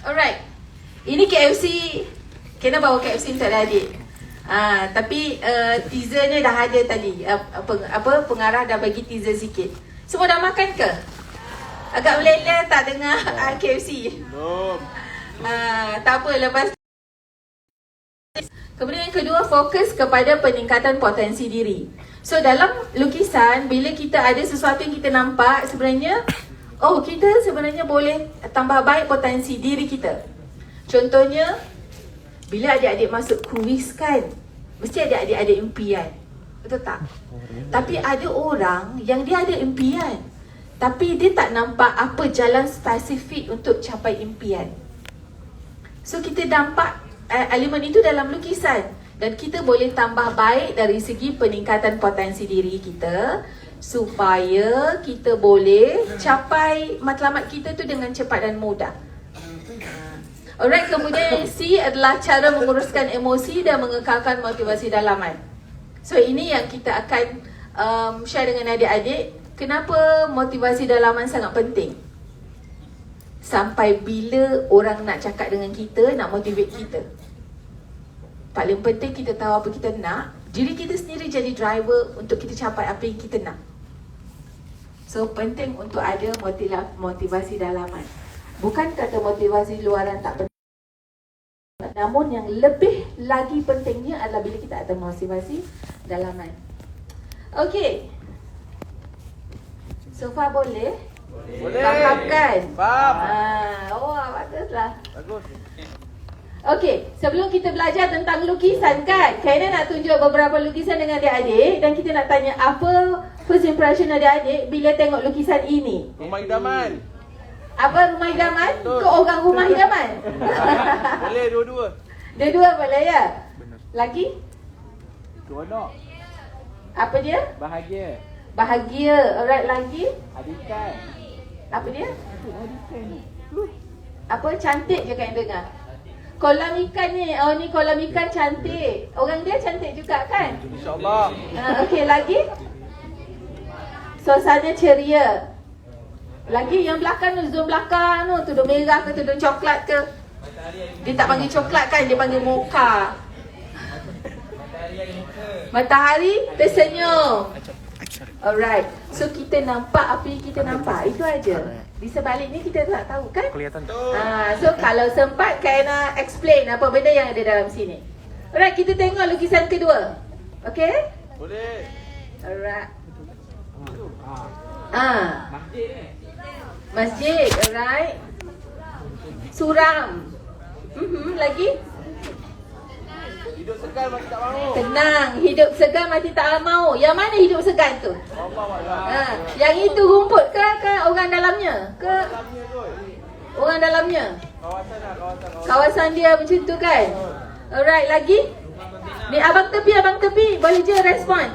Alright. Ini KFC. Kena bawa KFC untuk adik. Tapi teasernya dah ada tadi. Pengarah dah bagi teaser sikit. Semua dah makan ke? Agak meleleh tak dengar KFC? Belum. Tak apa, lepas. Kemudian yang kedua, fokus kepada peningkatan potensi diri. So dalam lukisan, bila kita ada sesuatu yang kita nampak, sebenarnya kita sebenarnya boleh tambah baik potensi diri kita. Contohnya, bila adik-adik masuk kuis kan, mesti adik-adik ada impian. Betul tak? Tapi ada orang yang dia ada impian, tapi dia tak nampak apa jalan spesifik untuk capai impian. So kita nampak elemen itu dalam lukisan, dan kita boleh tambah baik dari segi peningkatan potensi diri kita supaya kita boleh capai matlamat kita tu dengan cepat dan mudah. Alright, kemudian C adalah cara menguruskan emosi dan mengekalkan motivasi dalaman. So ini yang kita akan share dengan adik-adik. Kenapa motivasi dalaman sangat penting? Sampai bila orang nak cakap dengan kita, nak motivate kita. Paling penting kita tahu apa kita nak. Diri kita sendiri jadi driver untuk kita capai apa yang kita nak. So penting untuk ada motivasi dalaman. Bukan kata motivasi luaran tak penting. Namun yang lebih lagi pentingnya adalah bila kita ada motivasi dalaman. Okay. So far boleh? Boleh. Faham kan? Faham. Baguslah. Bagus. Okey, sebelum kita belajar tentang lukisan kan, Kaina nak tunjuk beberapa lukisan dengan adik-adik dan kita nak tanya apa first impression adik-adik bila tengok lukisan ini. Rumah idaman. Apa rumah idaman? Betul. Ke orang rumah idaman? Boleh dua-dua. Dua-dua boleh ya? Benar. Lagi? Seronok. Apa dia? Bahagia. Bahagia. Alright, lagi? Hadikan. Apa dia? Hadikan. Apa? Cantik je kan dengar. Kolam ikan ni. Oh ni kolam ikan cantik. Orang dia cantik juga kan? InsyaAllah. Okey, lagi? Suasana ceria. Lagi yang belakang tu, zoom belakang tu, tudung merah ke tudung coklat ke? Dia tak panggil coklat kan, dia panggil mocha. Matahari tersenyum. Alright. So kita nampak apa yang kita nampak. Itu aja. Di sebalik ni kita tak tahu kan? Kelihatan. So kalau sempat Kaina explain apa benda yang ada dalam sini. Alright, kita tengok lukisan kedua. Okay? Boleh. Alright. Masjid, alright. Suram. Lagi? Hidup segan mati tak mahu. Tenang, hidup segan mati tak mau. Yang mana hidup segan tu? Allah. Yang itu rumput ke orang dalamnya? Ke Dalamnya kot. orang dalamnya? Kawasan lah, kawasan. Kawasan dia macam tu kan? Alright, lagi? Ni abang tepi, boleh je respon.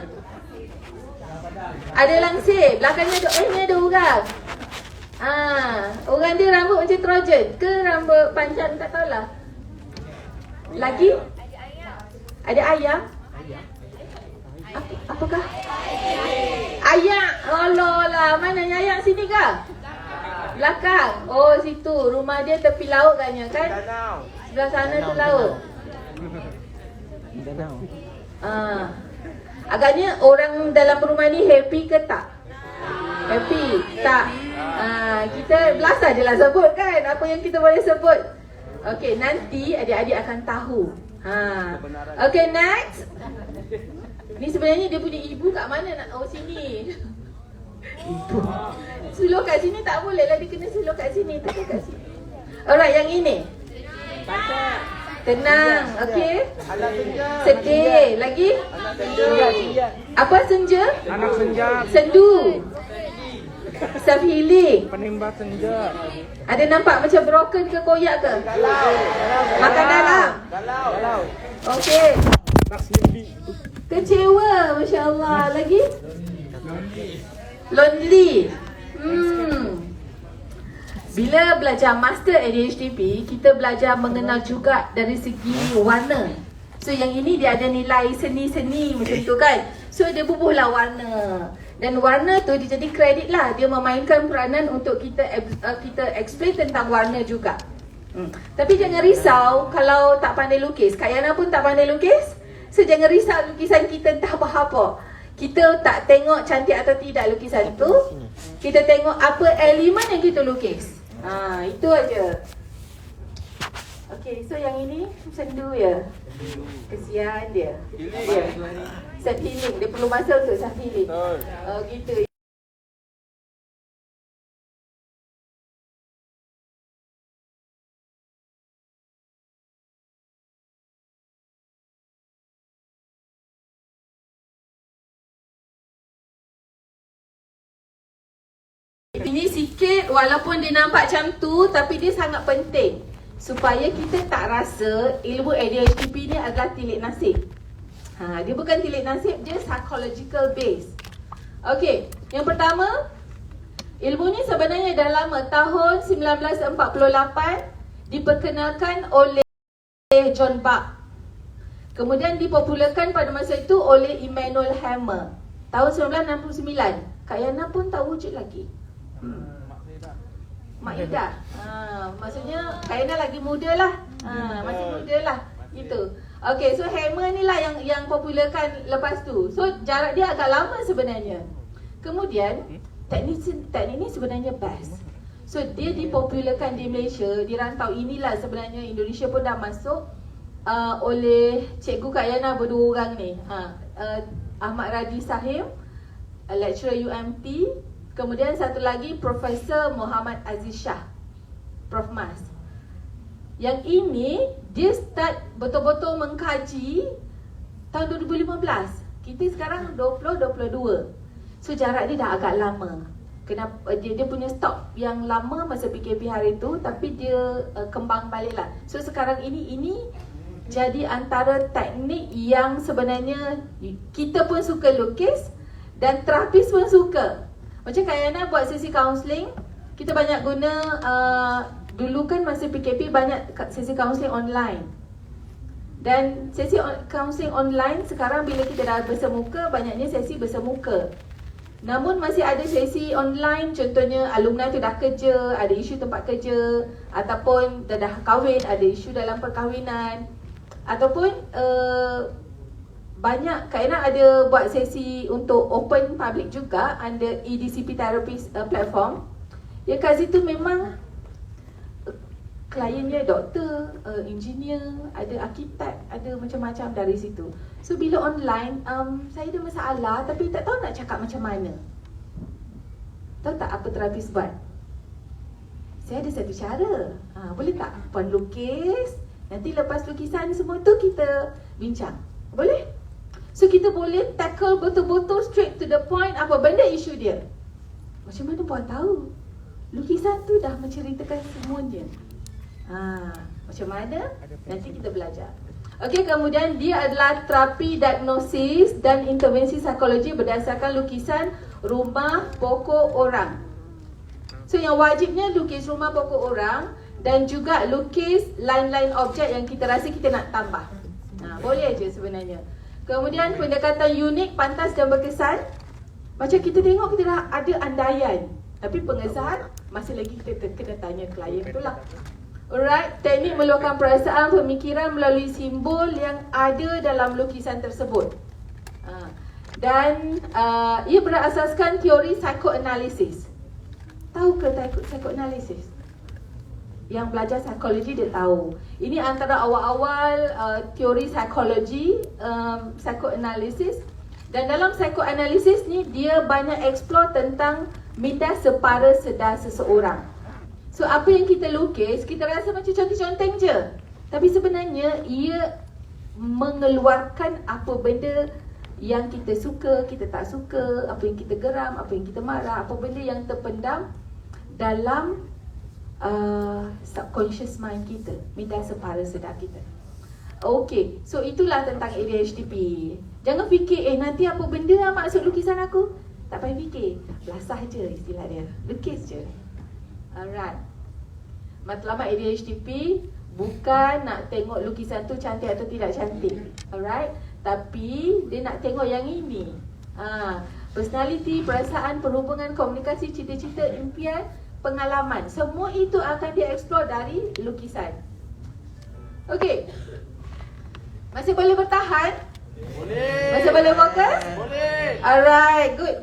Ada langsir, belakangnya ada, ni ada orang. Orang dia rambut macam Trojan ke rambut panjang, tak tahulah. Lagi? Ada ayam? Apakah? Ayak. Allah lah, mana ayak sini ke? Belakang. Oh situ, rumah dia tepi laut katnya kan? Danau. Sebelah sana tu laut. Danau. Agaknya orang dalam rumah ni happy ke tak? Happy? Tak? Kita belasah je lah sebut kan apa yang kita boleh sebut. Okey, nanti adik-adik akan tahu. Okey, next. Ni sebenarnya dia punya ibu kat mana nak? Oh sini. Ibu. Suluh kat sini tak boleh lah, dia kena suluh kat sini, tekan kat sini. Alright, yang ini. Tenang, okey. Anak senja. Sedih. Lagi? Anak senja. Apa senja? Anak senja. Sendu. Self healing. Penembak senja. Ada nampak macam broken ke koyak ke? Galau. Makan dalam. Galau. Okey. Nak sleepy. Kecewa, Masya Allah. Lagi? Lonely. Bila belajar master ADHDP, kita belajar mengenal juga dari segi warna. So yang ini dia ada nilai seni-seni macam tu kan. So dia bubuhlah warna. Dan warna tu dia jadi kredit lah. Dia memainkan peranan untuk kita explain tentang warna juga. Tapi jangan risau kalau tak pandai lukis. Kak Yana pun tak pandai lukis. So jangan risau lukisan kita entah apa-apa. Kita tak tengok cantik atau tidak lukisan tu. Kita tengok apa elemen yang kita lukis. Itu aja. Okay, so yang ini sendu ya. Kesian dia. Self healing. Dia perlu masa untuk self healing. Gitu. Ini sikit walaupun dia nampak macam tu, tapi dia sangat penting supaya kita tak rasa ilmu ADHD ni adalah tilik nasib. Dia bukan tilik nasib, dia psychological base. Okey, yang pertama, ilmu ni sebenarnya dah lama. Tahun 1948 diperkenalkan oleh John Bach. Kemudian dipopularkan pada masa itu oleh Immanuel Hammer. Tahun 1969. Kak Yana pun tak wujud lagi. Mak Ida. Maksudnya Kak Yana lagi muda lah. Masih muda lah. Gitu. Okay, so Hammer ni lah yang popularkan lepas tu. So jarak dia agak lama sebenarnya. Kemudian teknik ni sebenarnya best. So dia dipopularkan di Malaysia. Di rantau inilah sebenarnya Indonesia pun dah masuk oleh Cikgu Kak Yana berdua orang ni. Ahmad Radi Sahim, lecturer UMT. Kemudian satu lagi Profesor Muhammad Aziz Shah, Prof Mas. Yang ini dia start betul-betul mengkaji tahun 2015. Kita sekarang 2022. So jarak dia dah agak lama. Kenapa dia punya stok yang lama masa PKP hari tu, tapi dia kembang baliklah. So sekarang ini jadi antara teknik yang sebenarnya kita pun suka lukis dan terapis pun suka. Macam Kak Yana buat sesi kaunseling, kita banyak guna, dulu kan masa PKP banyak sesi kaunseling online. Dan sesi kaunseling online sekarang bila kita dah bersemuka, banyaknya sesi bersemuka. Namun masih ada sesi online, contohnya alumni tu dah kerja, ada isu tempat kerja, ataupun dah kahwin, ada isu dalam perkahwinan. Ataupun banyak Kak Yana ada buat sesi untuk open public juga under EDCP Therapist platform. Yang kat situ memang kliennya doktor, engineer, ada arkitek, ada macam-macam dari situ. So bila online, saya ada masalah tapi tak tahu nak cakap macam mana. Tahu tak apa terapis buat? Saya ada satu cara. Boleh tak puan lukis? Nanti lepas lukisan semua tu kita bincang. Boleh? So kita boleh tackle betul-betul straight to the point apa benda isu dia. Macam mana puan tahu? Lukisan tu dah menceritakan semuanya. Macam mana? Nanti kita belajar. Okey, kemudian dia adalah terapi diagnosis dan intervensi psikologi berdasarkan lukisan rumah pokok orang. So yang wajibnya lukis rumah pokok orang dan juga lukis line-line objek yang kita rasa kita nak tambah. Boleh aja sebenarnya. Kemudian pendekatan unik, pantas dan berkesan. Macam kita tengok kita dah ada andaian, tapi pengesahan masih lagi kita kena tanya klien tu lah. Alright, teknik meluahkan perasaan, pemikiran melalui simbol yang ada dalam lukisan tersebut. Dan ia berasaskan teori psychoanalysis. Tahu ke psychoanalysis? Yang belajar psikologi dia tahu. Ini antara awal-awal teori psikologi, psychoanalysis. Dan dalam psychoanalysis ni dia banyak explore tentang minda separa sedar seseorang. So apa yang kita lukis, kita rasa macam conteng-conteng je. Tapi sebenarnya ia mengeluarkan apa benda yang kita suka, kita tak suka, apa yang kita geram, apa yang kita marah, apa benda yang terpendam dalam subconscious mind kita, minda separa sedar kita. Okay, so itulah tentang ADHDP. Jangan fikir, nanti apa benda lah maksud lukisan aku. Tak payah fikir, belasah je istilah dia, lukis je. Alright. Matlamat ADHDP bukan nak tengok lukisan tu cantik atau tidak cantik. Alright. Tapi dia nak tengok yang ini. Personality, perasaan, perhubungan, komunikasi, cita-cita, impian, pengalaman. Semua itu akan dia explore dari lukisan. Okey. Masih boleh bertahan? Boleh. Masih boleh fokus? Boleh. Alright, good.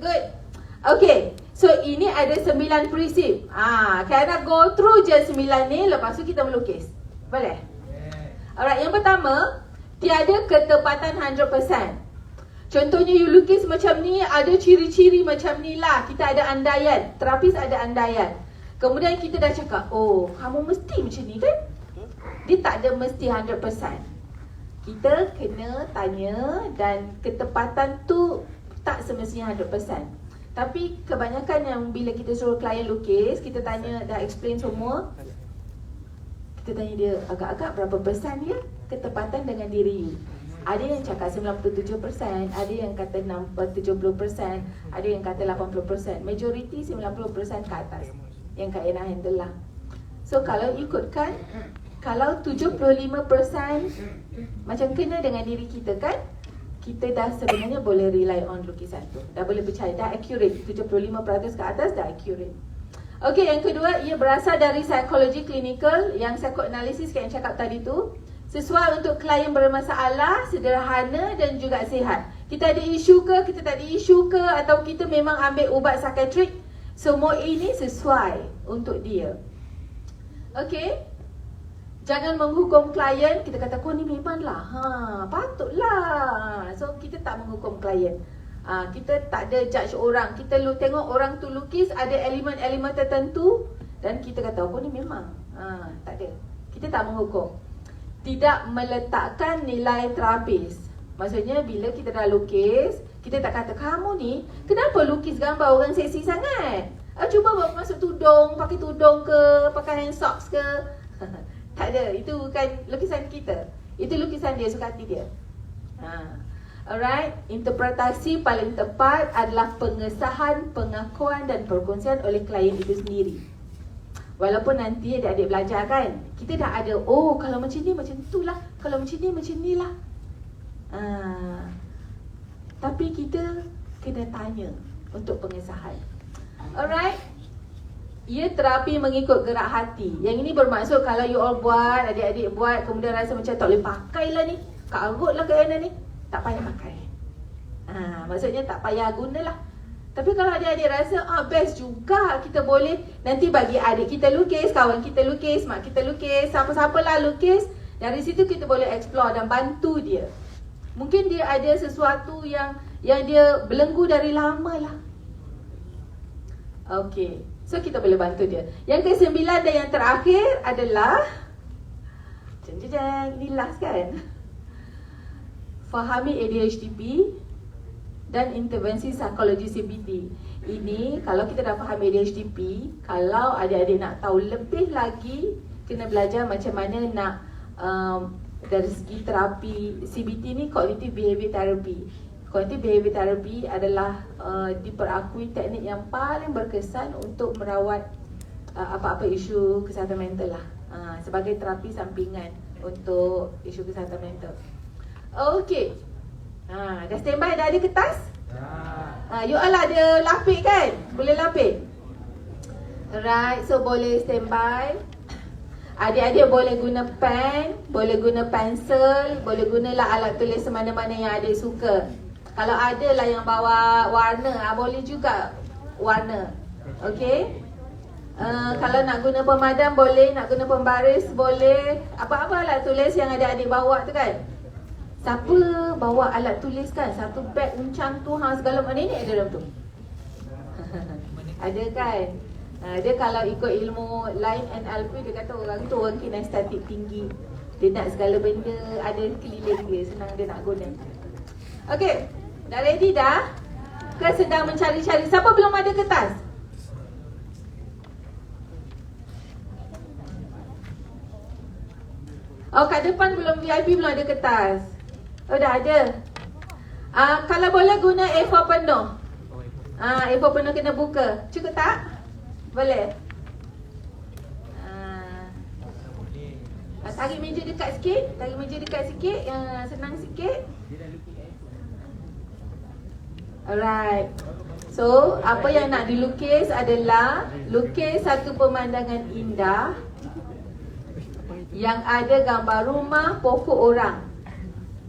Okay, so ini ada 9 prinsip. Kena go through je 9 ni, lepas tu kita melukis. Boleh? Alright, yang pertama, tiada ketepatan 100%. Contohnya you lukis macam ni, ada ciri-ciri macam ni lah. Kita ada andaian, terapis ada andaian. Kemudian kita dah cakap, oh, kamu mesti macam ni kan? Dia tak ada mesti 100%. Kita kena tanya dan ketepatan tu tak semestinya 100%. Tapi kebanyakan yang bila kita suruh klien lukis, kita tanya, dah explain semua, kita tanya dia agak-agak berapa persen dia ketepatan dengan diri you. Ada yang cakap 97%, ada yang kata 70%, ada yang kata 80%. Majority 90% ke atas yang Kak Ena handle lah. So kalau ikutkan, kalau 75% macam kena dengan diri kita kan, kita dah sebenarnya boleh rely on lukisan tu. Dah boleh percaya, dah accurate. 75% ke atas dah accurate. Okey, yang kedua, ia berasal dari psikologi klinikal yang psychoanalysis yang cakap tadi tu. Sesuai untuk klien bermasalah, sederhana dan juga sihat. Kita ada isu ke, kita tak ada isu ke, atau kita memang ambil ubat psikiatrik, semua ini sesuai untuk dia. Okey. Jangan menghukum klien. Kita kata, kau ni memanglah, patutlah. So kita tak menghukum klien. Kita tak ada judge orang. Kita tengok orang tu lukis ada elemen-elemen tertentu dan kita kata, kau ni memang tak ada. Kita tak menghukum. Tidak meletakkan nilai terapis. Maksudnya bila kita dah lukis, kita tak kata, kamu ni kenapa lukis gambar orang seksi sangat? Cuba bawa masuk tudung, pakai tudung ke, pakai hand socks ke. Tak ada, itu bukan lukisan kita. Itu lukisan dia, suka hati dia. Alright, interpretasi paling tepat adalah pengesahan, pengakuan dan perkongsian oleh klien itu sendiri. Walaupun nanti adik-adik belajar kan, kita dah ada, oh kalau macam ni macam tu lah, kalau macam ni lah. Tapi kita kena tanya untuk pengesahan. Alright. Ia terapi mengikut gerak hati. Yang ini bermaksud kalau you all buat, adik-adik buat, kemudian rasa macam tak boleh pakai lah ni, karut lah Kak Ena ni, tak payah pakai. Maksudnya tak payah gunalah. Tapi kalau adik-adik rasa, best juga, kita boleh nanti bagi adik kita lukis, kawan kita lukis, mak kita lukis, siapa-siapa lah lukis. Dari situ kita boleh explore dan bantu dia. Mungkin dia ada sesuatu yang dia belenggu dari lama lah. Okay, so kita boleh bantu dia. Yang ke-9 dan yang terakhir adalah ini last kan, fahami ADHD dan intervensi psikologi CBT. Ini kalau kita dah faham ADHD, kalau adik-adik nak tahu lebih lagi, kena belajar macam mana nak dari segi terapi CBT ni, Cognitive Behavior Therapy. Cognitive Behavior Therapy adalah diperakui teknik yang paling berkesan untuk merawat apa-apa isu kesihatan mental lah, sebagai terapi sampingan untuk isu kesihatan mental. Okey. Dah standby, dah ada kertas? You all ada lapik kan? Boleh lapik? Alright, so boleh standby. Adik-adik boleh guna pen, boleh guna pensel, boleh gunalah alat tulis mana-mana yang adik suka. Kalau ada lah yang bawa warna, boleh juga warna. Okay. Kalau nak guna pemadam boleh, nak guna pembaris boleh. Apa-apa alat tulis yang adik-adik bawa tu kan. Siapa bawa alat tulis kan, satu beg uncang tu, segala mana ni ada dalam tu. Ada kan. Dia kalau ikut ilmu line NLP, dia kata orang tu orang kinestetik tinggi. Dia nak segala benda ada keliling dia, senang dia nak guna. Okay, dah ready dah? Ke sedang mencari-cari? Siapa belum ada kertas? Oh, kat depan belum, VIP belum ada kertas. Oh, dah ada. Kalau boleh guna A4 penuh. A4 penuh kena buka. Cukup tak? Boleh? Tarik meja dekat sikit. Tarik meja dekat sikit. Senang sikit. Alright. So, apa yang nak dilukis adalah lukis satu pemandangan indah yang ada gambar rumah, pokok orang.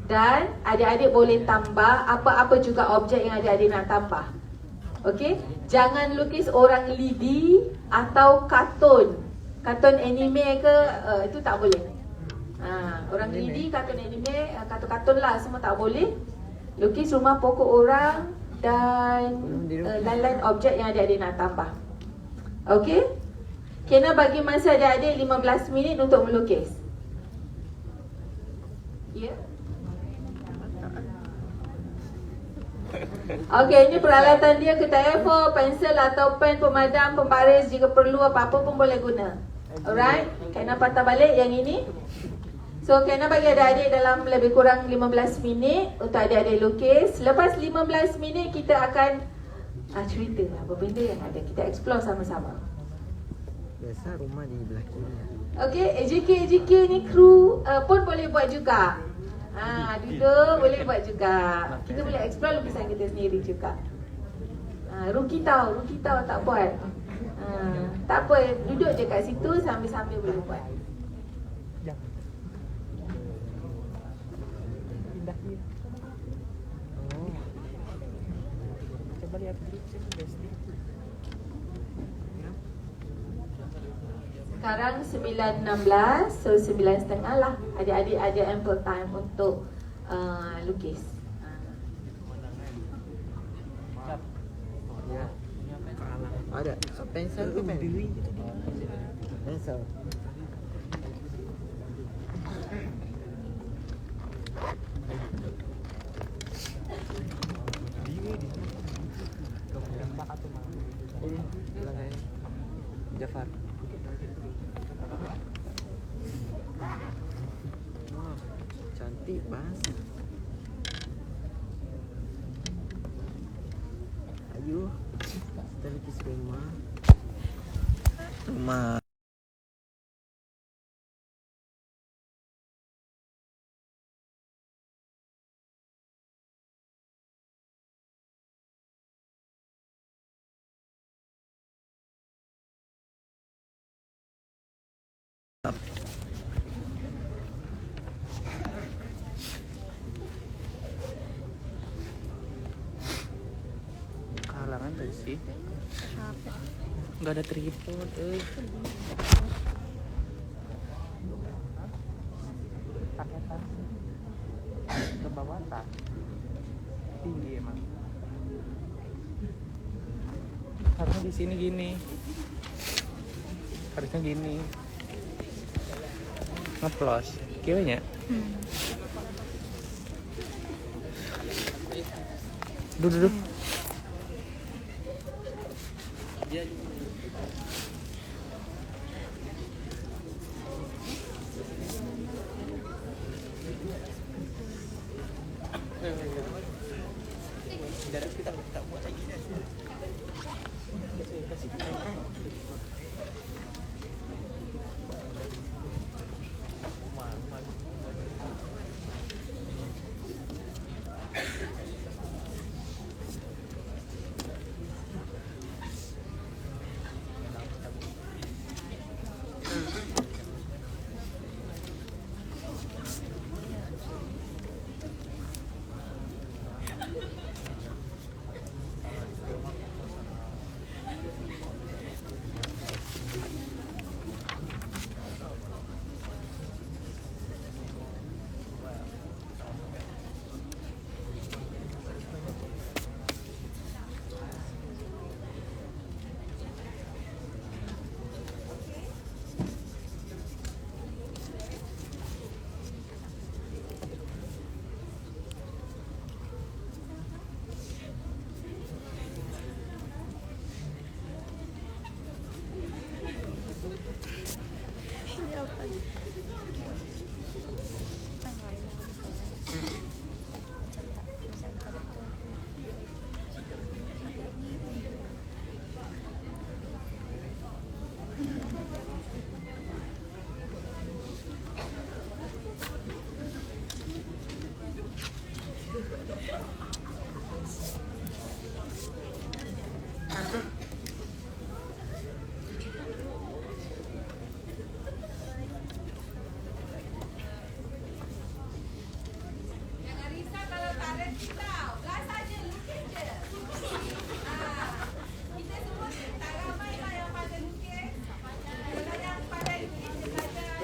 Dan adik-adik boleh tambah apa-apa juga objek yang adik-adik nak tambah. Okey? Jangan lukis orang lidi atau kartun. Kartun anime ke, itu tak boleh. Orang lidi, kartun anime, kartun-kartun lah, semua tak boleh. Lukis rumah, pokok orang dan lain-lain objek yang adik-adik nak tambah. Okey? Kena bagi masa adik-adik 15 minit untuk melukis. Ya? Okey, ini peralatan dia, kertas A4, pensel atau pen pemadam, pembaris. Jika perlu apa-apa pun boleh guna. Alright, Kena patah balik yang ini. So, Kena bagi adik-adik dalam lebih kurang 15 minit untuk adik-adik lukis. Lepas 15 minit kita akan cerita apa benda yang ada. Kita explore sama-sama. Biasa rumah di belah kiri. Okey, AJK ni kru pun boleh buat juga. Duduk boleh buat juga. Kita boleh explore lukisan kita sendiri juga. Ruki tahu tak buat. Tak apa, duduk je kat situ sambil-sambil boleh buat. Pindah kiri. Oh. Coba lihat dulu sih. Sekarang 9.16, so 9.30 lah. Adik-adik ada ample time untuk lukis. Ya. Ada. Pensel ke pen? Pensel. Jafar. Wah, cantik bas. Ayo, kita lukis rumah. Rumah. Kalangan tuh sih. Enggak ada tripod, pakai tas ke bawah tak tinggi emang. Harusnya di sini gini. Harusnya gini. Ngeplos. Kayaknya. Duduk.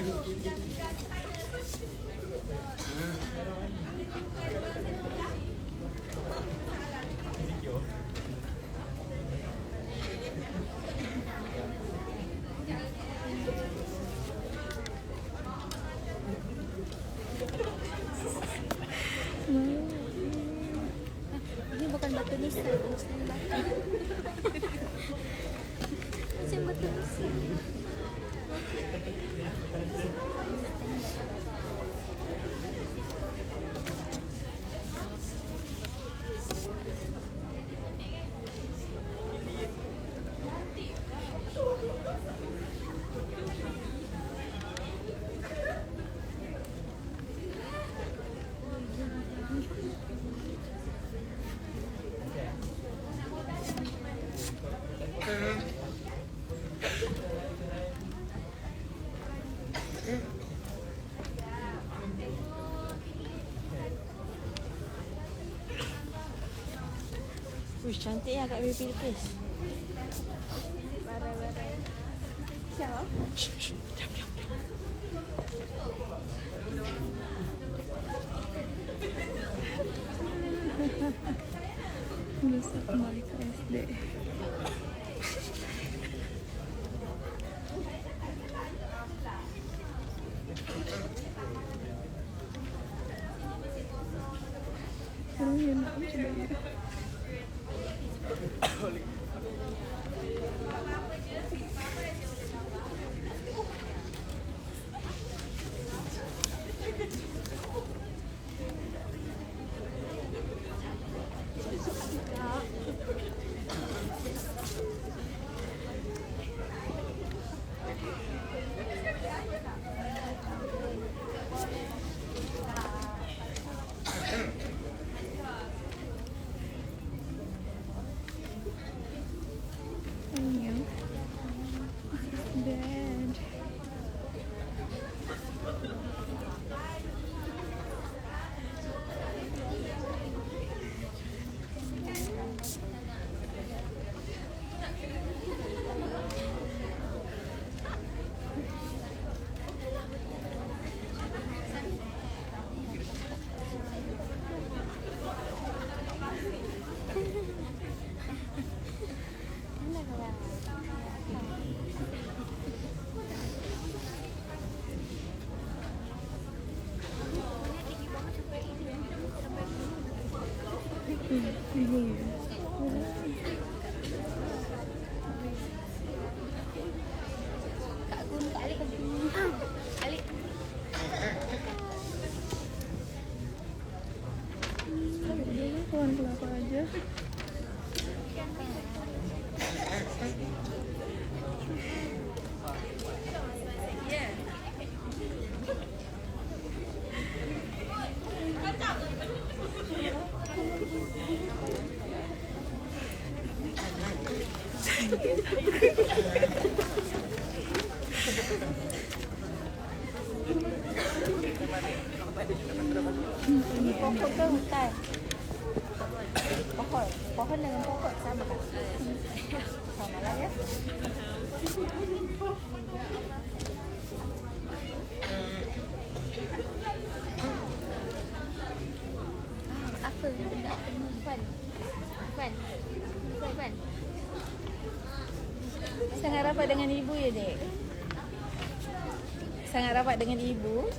Ini bukan batu nisan, Muslim batu. Muslim batu nisan. Wih, cantik ya Kak Baby Pilkis. Barai-barai. Siapa? Bisa kembali ke SD. Sekarang ya, nak coba ya. Bed. Kak Gun, Kak Ali, Ali. Dulu pohon kelapa aja. Pokok ke hutan? Pohon. Pohon dengan pokok sama kan? Sama lah ya. Apa benda Fan? Fan? Fan? Sangat rapat dengan ibu ya, Dek? Sangat rapat dengan ibu?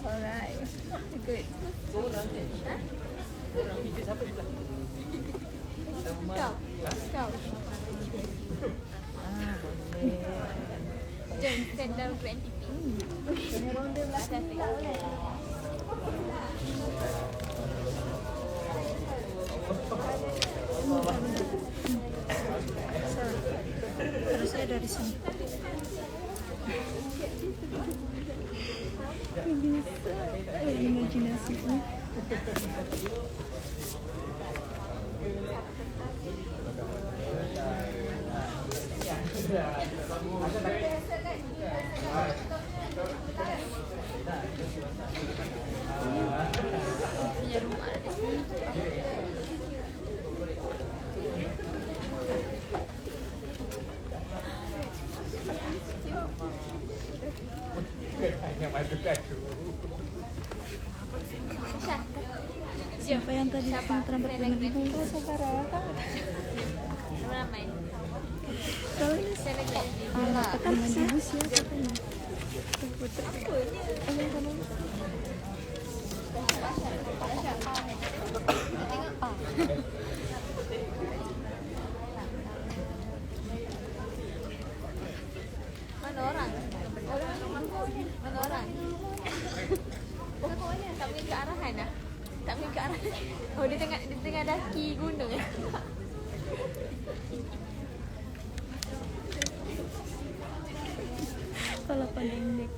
Alright. Good. Kau. Kau. Jom stand down 20 feet. Ronda belakang tak boleh. Terus saya dari sini. Bisa. Imajinasinya. Punya rumah ada di sini. Siapa yang tadi rambut bener-bener sekarang? Ramai. Tahu ini Saya lagi. alat dengan ibu siapa ini? Mana orang? Mana orang? Tak pergi ke arahan dah. Tak pergi ke arahan. Oh, di tengah daki gunung. Kalau pendek.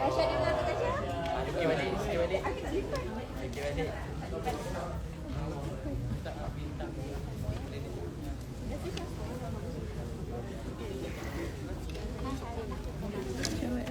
Kasih dengar tu Kasih. Sikit balik, sikit balik. Sikit balik. Cewek.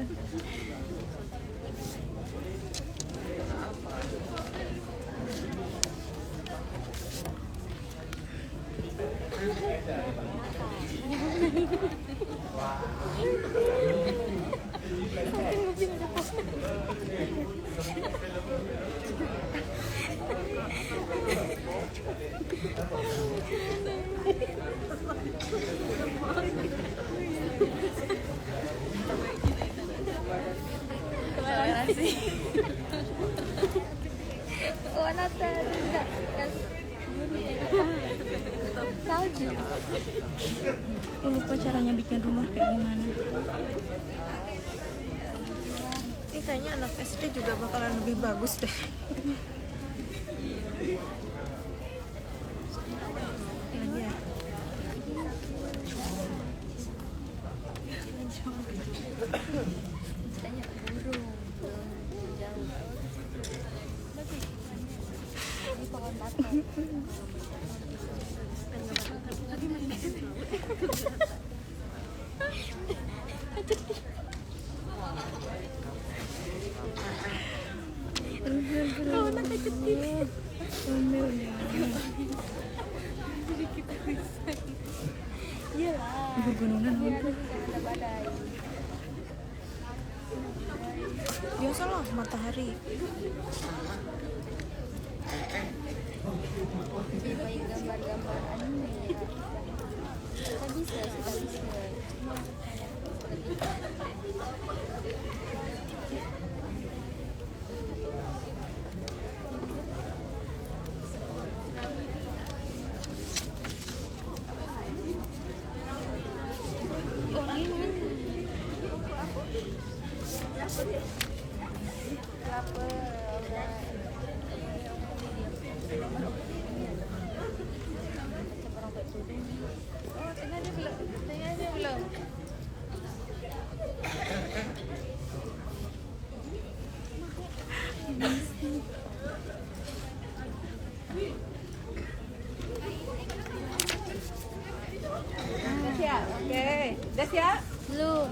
Terima kasih. Oh, Natal juga. Salju. Aku lupa caranya bikin rumah kayak gimana. Ini kayaknya anak SD juga bakalan lebih bagus deh. Lagi ya. Tanya burung. Jauh. Ini pohon batu. Oh, nak kecil. Omel ya. Iyalah. Pegunungan Ini apa? ada badai. Biasalah matahari. Baik gambar-gambar anime ya. Sudah bisa. Kelapa. Oh, tengah dia belum. Dah siap? Okey. Dah siap? Belum.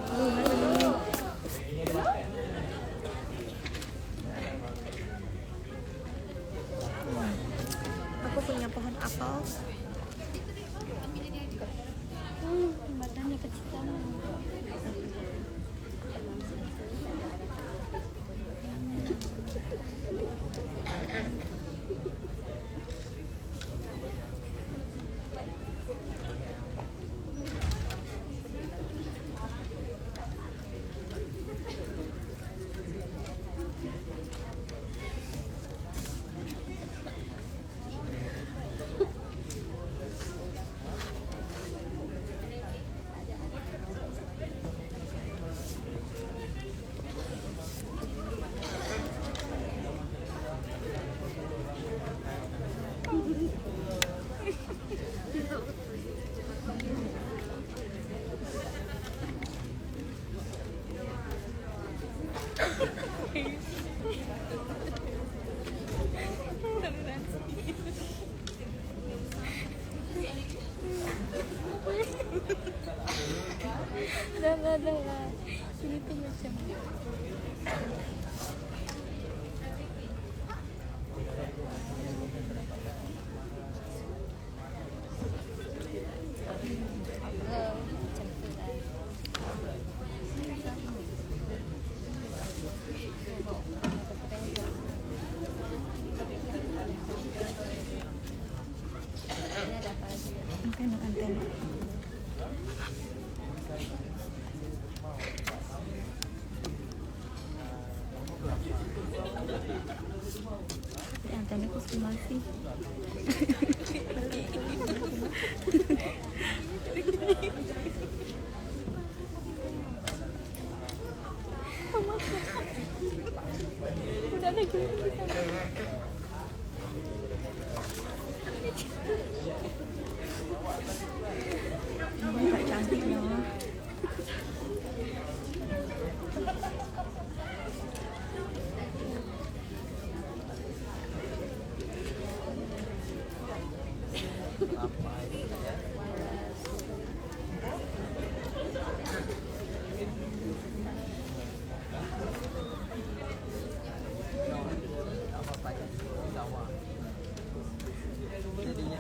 Aku punya pohon apel. Badannya kecil banget. Dah lah. Ini tu macam antena. Antena kostumasi. Udah lagi. Tak cantik lah.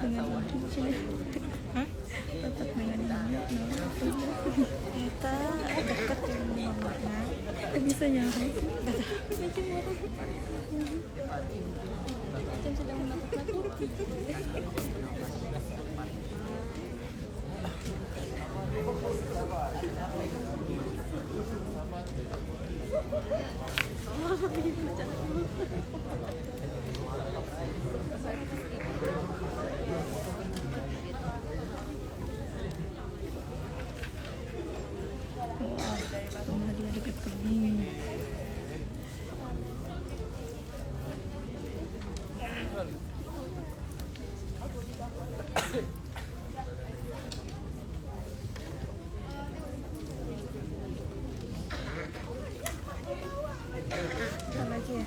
Dengan macam ni. Tetap dengan minyak. Kita dekat dengan minyak. Tak bisa nyari. Macam sedang menakut-nakut. Wah, dia dekat tepi. Apa lagi ya?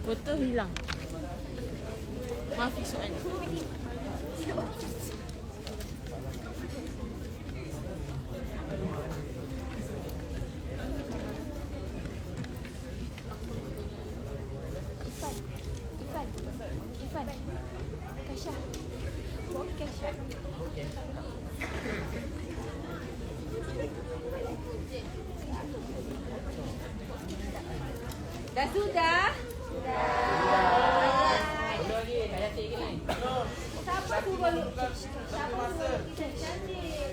Botol hilang. Maaf soalnya. Ifan. Kasha. Bawa Kasha. Dah sudah? Belum lagi, tak cantik ke ni? Siapa suruh lukis? Siapa suruh lukis? Cantik.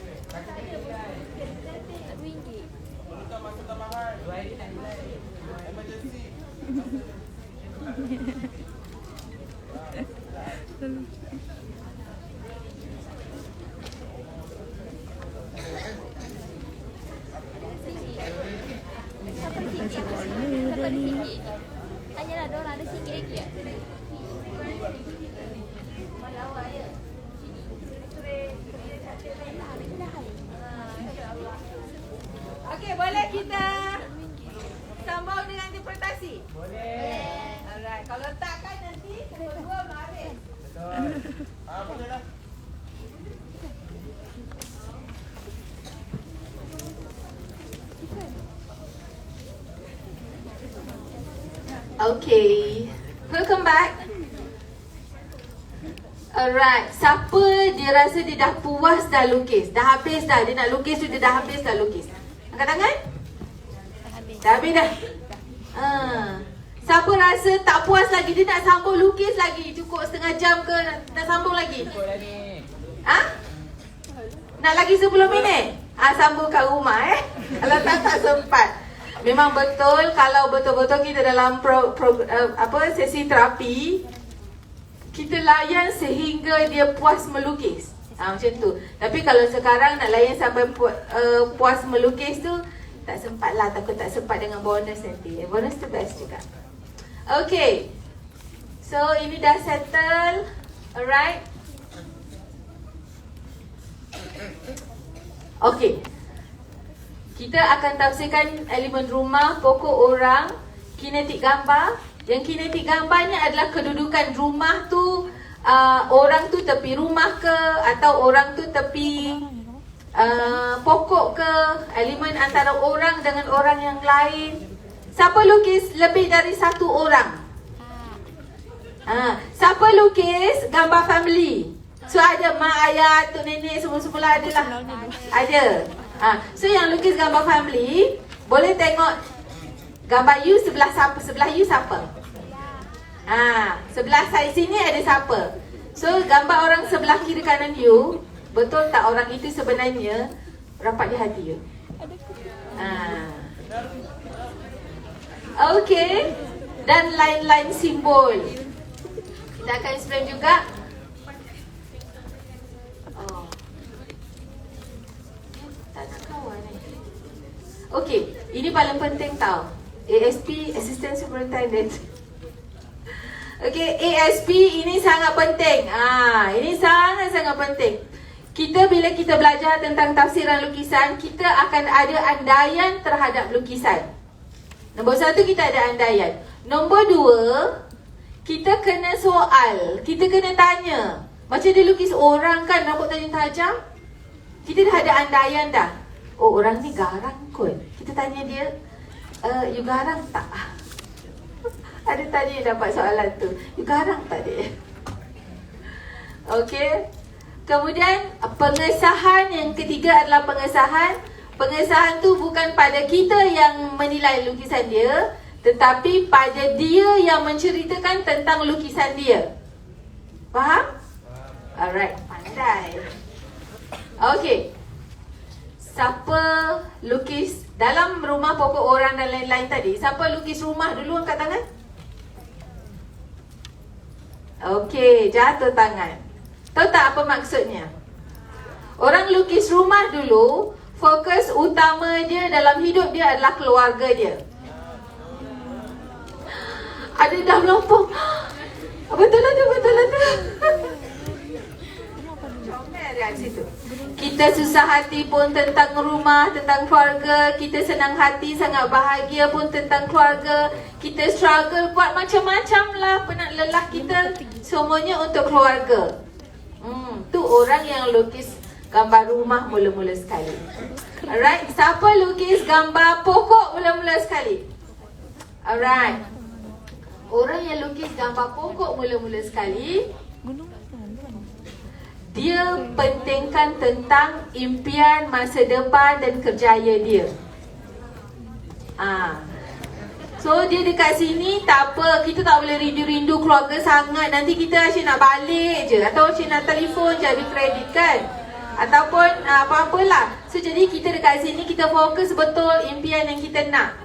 RM1. Dua hari nak nilai. Tanyalah diorang ada sikit lagi tak? Okey, boleh kita sambung dengan interpretasi? Boleh. Alright, kalau tak kan nanti pukul 2 nak habis. Betul. Boleh lah. Okay, welcome back. Alright, siapa dia rasa dia dah puas dah lukis? Dah habis dah, dia nak lukis tu dia dah habis dah lukis. Angkat tangan? Dah habis dah. Siapa rasa tak puas lagi, dia nak sambung lukis lagi? Cukup setengah jam ke nak sambung lagi? Cukup dah ni. Ha? Nak lagi 10 minit? Sambung kat rumah Kalau tak sempat. Memang betul kalau betul-betul kita dalam sesi terapi, kita layan sehingga dia puas melukis. Macam tu. Tapi kalau sekarang nak layan sampai puas melukis tu, tak sempat lah. Takut tak sempat dengan bonus nanti. Bonus tu best juga. Okay. So ini dah settle. Alright. Okay. kita akan tafsirkan elemen rumah, pokok orang, kinetik gambar. Yang kinetik gambar ni adalah kedudukan rumah tu, orang tu tepi rumah ke, atau orang tu tepi pokok ke, elemen antara orang dengan orang yang lain. Siapa lukis lebih dari satu orang? Siapa lukis gambar family? So ada mak, ayah, atuk, nenek, semua-semua ada lah. Ada. So yang lukis gambar family, boleh tengok gambar you sebelah siapa? Sebelah you siapa? Sebelah saya sini ada siapa? So gambar orang sebelah kiri kanan you, betul tak orang itu sebenarnya rapat di hati you? Okay. Dan lain-lain simbol. Kita akan explain juga. Tak nak kawan ni. Okay, ini paling penting tau. ASP, Assistant Superintendent. Okay, ASP ini sangat penting. Ini sangat-sangat penting. Bila kita belajar tentang tafsiran lukisan, kita akan ada andaian terhadap lukisan. Nombor 1, kita ada andaian. Nombor 2, kita kena soal. Kita kena tanya. Macam dia lukis orang kan, rambut tajam-tajam. Kita dah ada andaian dah. Oh, orang ni garang kot. Kita tanya dia, you garang tak? Ada tadi yang dapat soalan tu. You garang tak dia? Okay. Kemudian pengesahan yang ketiga adalah pengesahan. Pengesahan tu bukan pada kita yang menilai lukisan dia, tetapi pada dia yang menceritakan tentang lukisan dia. Faham? Alright, pandai. Okay. Siapa lukis dalam rumah, pokok orang dan lain-lain tadi? Siapa lukis rumah dulu, angkat tangan? Okey, jatuh tangan. Tahu tak apa maksudnya? Orang lukis rumah dulu, fokus utama dia dalam hidup dia adalah keluarga dia. Ada dah melompong. Betul lah tu, betul lah tu. Comel reaksi tu. Kita susah hati pun tentang rumah, tentang keluarga. Kita senang hati, sangat bahagia pun tentang keluarga. Kita struggle, buat macam-macam lah. Penat lelah kita, semuanya untuk keluarga. Tu orang yang lukis gambar rumah mula-mula sekali. Alright, siapa lukis gambar pokok mula-mula sekali? Alright. Orang yang lukis gambar pokok mula-mula sekali, dia pentingkan tentang impian masa depan dan kerjaya dia. So dia dekat sini tak apa, kita tak boleh rindu-rindu keluarga sangat. Nanti kita asyik nak balik je, atau asyik nak telefon je, habis kredit kan, ataupun apa-apalah. So jadi kita dekat sini, kita fokus betul impian yang kita nak.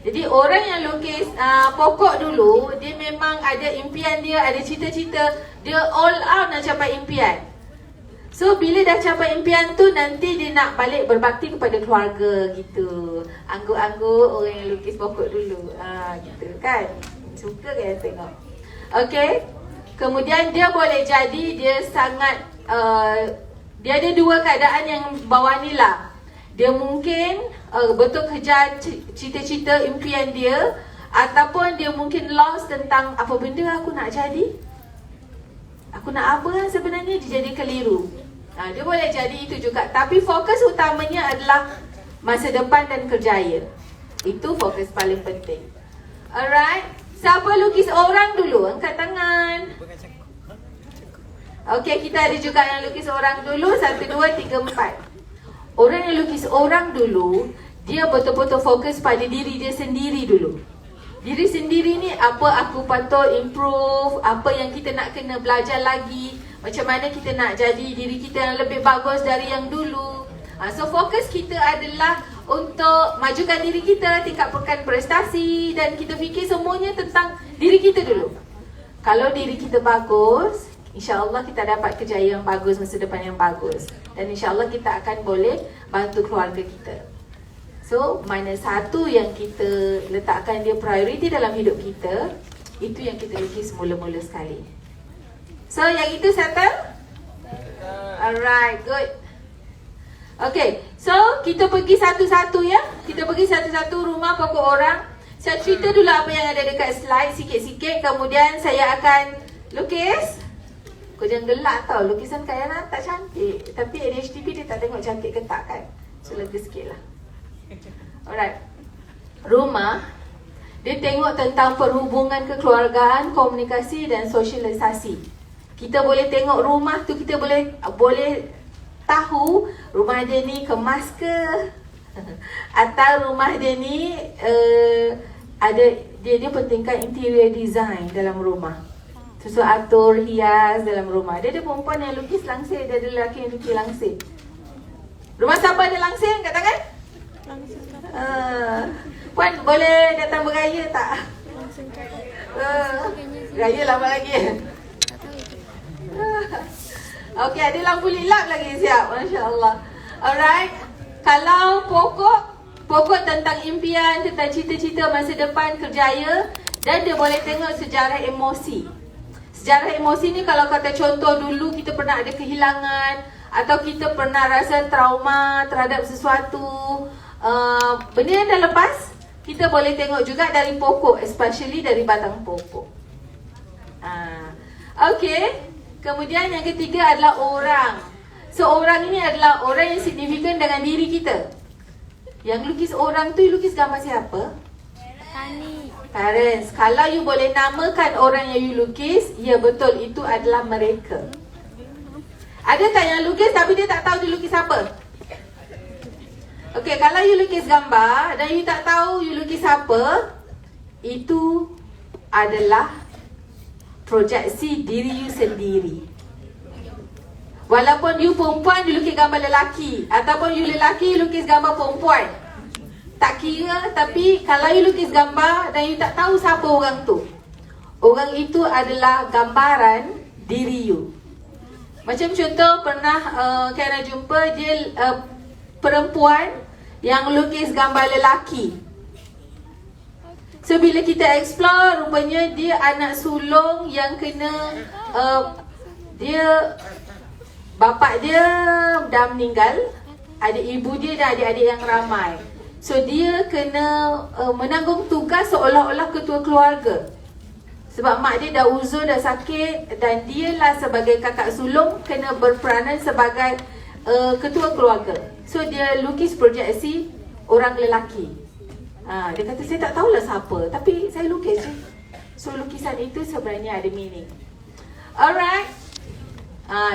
Jadi orang yang lukis pokok dulu, dia memang ada impian dia, ada cita-cita. Dia all out nak capai impian. So bila dah capai impian tu, nanti dia nak balik berbakti kepada keluarga gitu. Angguk-angguk orang yang lukis pokok dulu. Gitu kan. Suka kan tengok. Okay. Kemudian dia boleh jadi dia sangat dia ada dua keadaan yang bawah ni lah. Dia mungkin betul kejar cita-cita impian dia, ataupun dia mungkin lost tentang apa benda aku nak jadi. Aku nak apa sebenarnya, dia jadi keliru. Dia boleh jadi itu juga. Tapi fokus utamanya adalah masa depan dan kerjaya. Itu fokus paling penting. Alright. Siapa lukis orang dulu? Angkat tangan. Okay, kita ada juga yang lukis orang dulu. 1, 2, 3, 4. Orang yang lukis orang dulu, dia betul-betul fokus pada diri dia sendiri dulu. Diri sendiri ni, apa aku patut improve, apa yang kita nak kena belajar lagi, macam mana kita nak jadi diri kita yang lebih bagus dari yang dulu. So fokus kita adalah untuk majukan diri kita, tingkatkan prestasi, dan kita fikir semuanya tentang diri kita dulu. Kalau diri kita bagus, insya-Allah kita dapat kejayaan yang bagus, masa depan yang bagus. Dan insya-Allah kita akan boleh bantu keluarga kita. So, mana satu yang kita letakkan dia prioriti dalam hidup kita, itu yang kita lukis mula-mula sekali. So, yang itu settle? Alright, good. Okay, so kita pergi satu-satu ya. Kita pergi satu-satu rumah pokok orang. Saya cerita dulu apa yang ada dekat slide sikit-sikit. Kemudian saya akan lukis. Kau jangan gelak tau, lukisan Kak Yana tak cantik. Tapi ADHDP dia tak tengok cantik ke tak kan. So lega sikit lah. Alright. Rumah, dia tengok tentang perhubungan kekeluargaan, komunikasi dan sosialisasi. Kita boleh tengok rumah tu, kita boleh tahu rumah dia ni kemas ke atau rumah dia ni ada dia pentingkan interior design dalam rumah. Sesuatu atur hias dalam rumah. Dia ada perempuan yang lukis langsir, dia ada lelaki yang lukis langsir. Rumah siapa ada langsir kat tangan? Puan boleh datang beraya tak? Raya lama lagi. Okey, ada lampu lilap lagi, siap. Masya Allah. Alright. Kalau pokok tentang impian, tentang cita-cita masa depan kerjaya, dan dia boleh tengok sejarah emosi. Sejarah emosi ni kalau kata contoh dulu kita pernah ada kehilangan atau kita pernah rasa trauma terhadap sesuatu, benda yang dah lepas, kita boleh tengok juga dari pokok, especially dari batang pokok. Okay. Kemudian yang ketiga adalah orang. So orang ini adalah orang yang signifikan dengan diri kita. Yang lukis orang tu, lukis gambar siapa? Parents. Kalau you boleh namakan orang yang you lukis, ya betul, itu adalah mereka. Ada tak yang lukis tapi dia tak tahu dia lukis apa? Okay, kalau you lukis gambar dan you tak tahu you lukis apa, itu adalah proyeksi diri you sendiri. Walaupun you perempuan, you lukis gambar lelaki, ataupun you lelaki, you lukis gambar perempuan, tak kira. Tapi kalau you lukis gambar dan you tak tahu siapa orang tu, orang itu adalah gambaran diri you. Macam contoh pernah Kena jumpa dia perempuan yang lukis gambar lelaki. So bila kita explore, rupanya dia anak sulung yang kena bapak dia dah meninggal, ada ibu dia dan adik-adik yang ramai. So dia kena menanggung tugas seolah-olah ketua keluarga. Sebab mak dia dah uzur, dah sakit, dan dia lah sebagai kakak sulung kena berperanan sebagai ketua keluarga. So dia lukis proyeksi orang lelaki. Dia kata saya tak tahulah siapa, tapi saya lukis je. So lukisan itu sebenarnya ada meaning. Alright.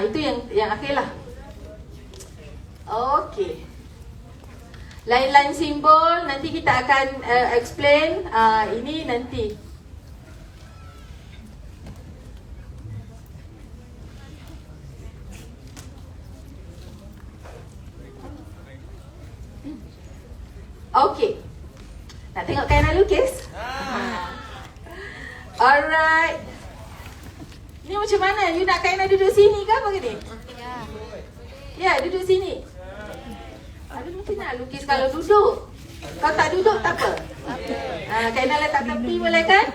Itu yang akhir lah. Okay. Lain-lain simbol nanti kita akan explain. Ini nanti. Okay. Nak tengok Kayana lukis? Alright. Ni macam mana? You nak Kayana duduk sini ke apa gini? Ya, duduk sini. Ada mungkin nak lukis kalau duduk. Kalau tak duduk tak apa. Kayana letak tepi boleh kan?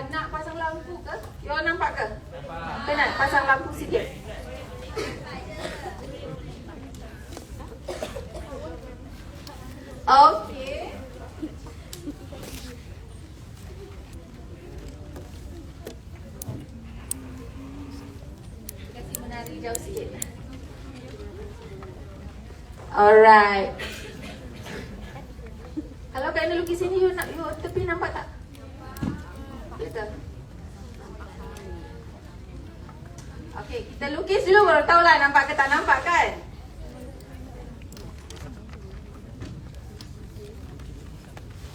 Nak pasang lampu ke? You nampak ke? Kena pasang lampu sikit. Okay. Kasih menari jauh sikit. Alright. Kalau kena lukis sini, you tepi nampak tak? Ya ke? Okay, kita lukis dulu baru tahulah nampak ke tak nampak kan?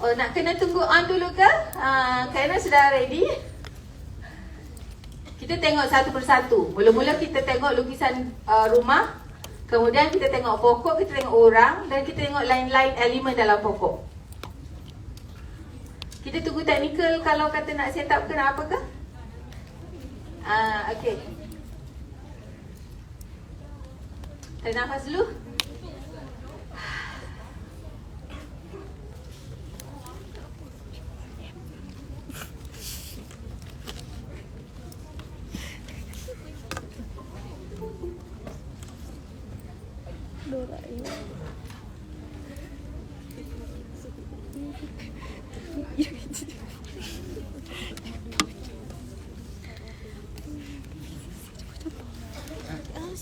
Oh, nak kena tunggu on dulu ke? Kayana sudah ready? Kita tengok satu persatu. Mula-mula kita tengok lukisan rumah. Kemudian kita tengok pokok, kita tengok orang. Dan kita tengok lain-lain elemen dalam pokok. Kita tunggu teknikal kalau kata nak set up ke nak apa ke? Okay. Tarik nafas dulu.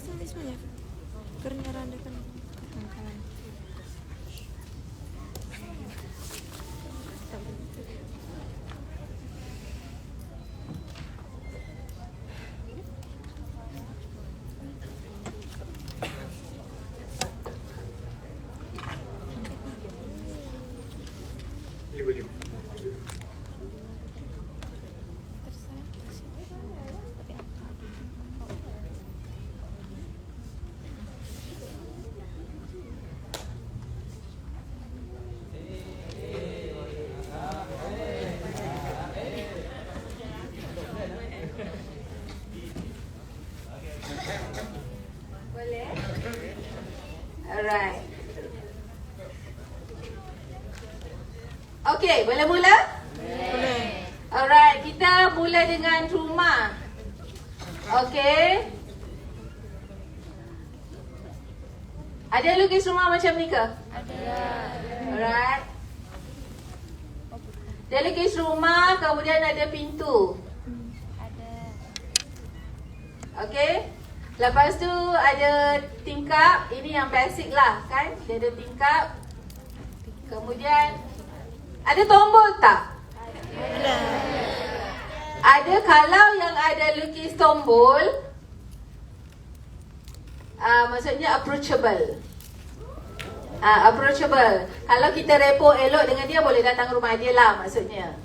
Tulis banyak. Kerja randa kan. Boleh? Alright. Okay, boleh mula? Boleh. Alright, kita mula dengan rumah. Okay. Ada lukis rumah macam ni ke? Ada. Alright. Dia lukis rumah, kemudian ada pintu. Ada. Okay. Lepas tu ada tingkap. Ini yang basic lah kan. Dia ada tingkap. Kemudian ada tombol tak? Ada. Kalau yang ada lukis tombol, maksudnya approachable. Approachable. Kalau kita repo elok dengan dia, boleh datang rumah dia lah maksudnya.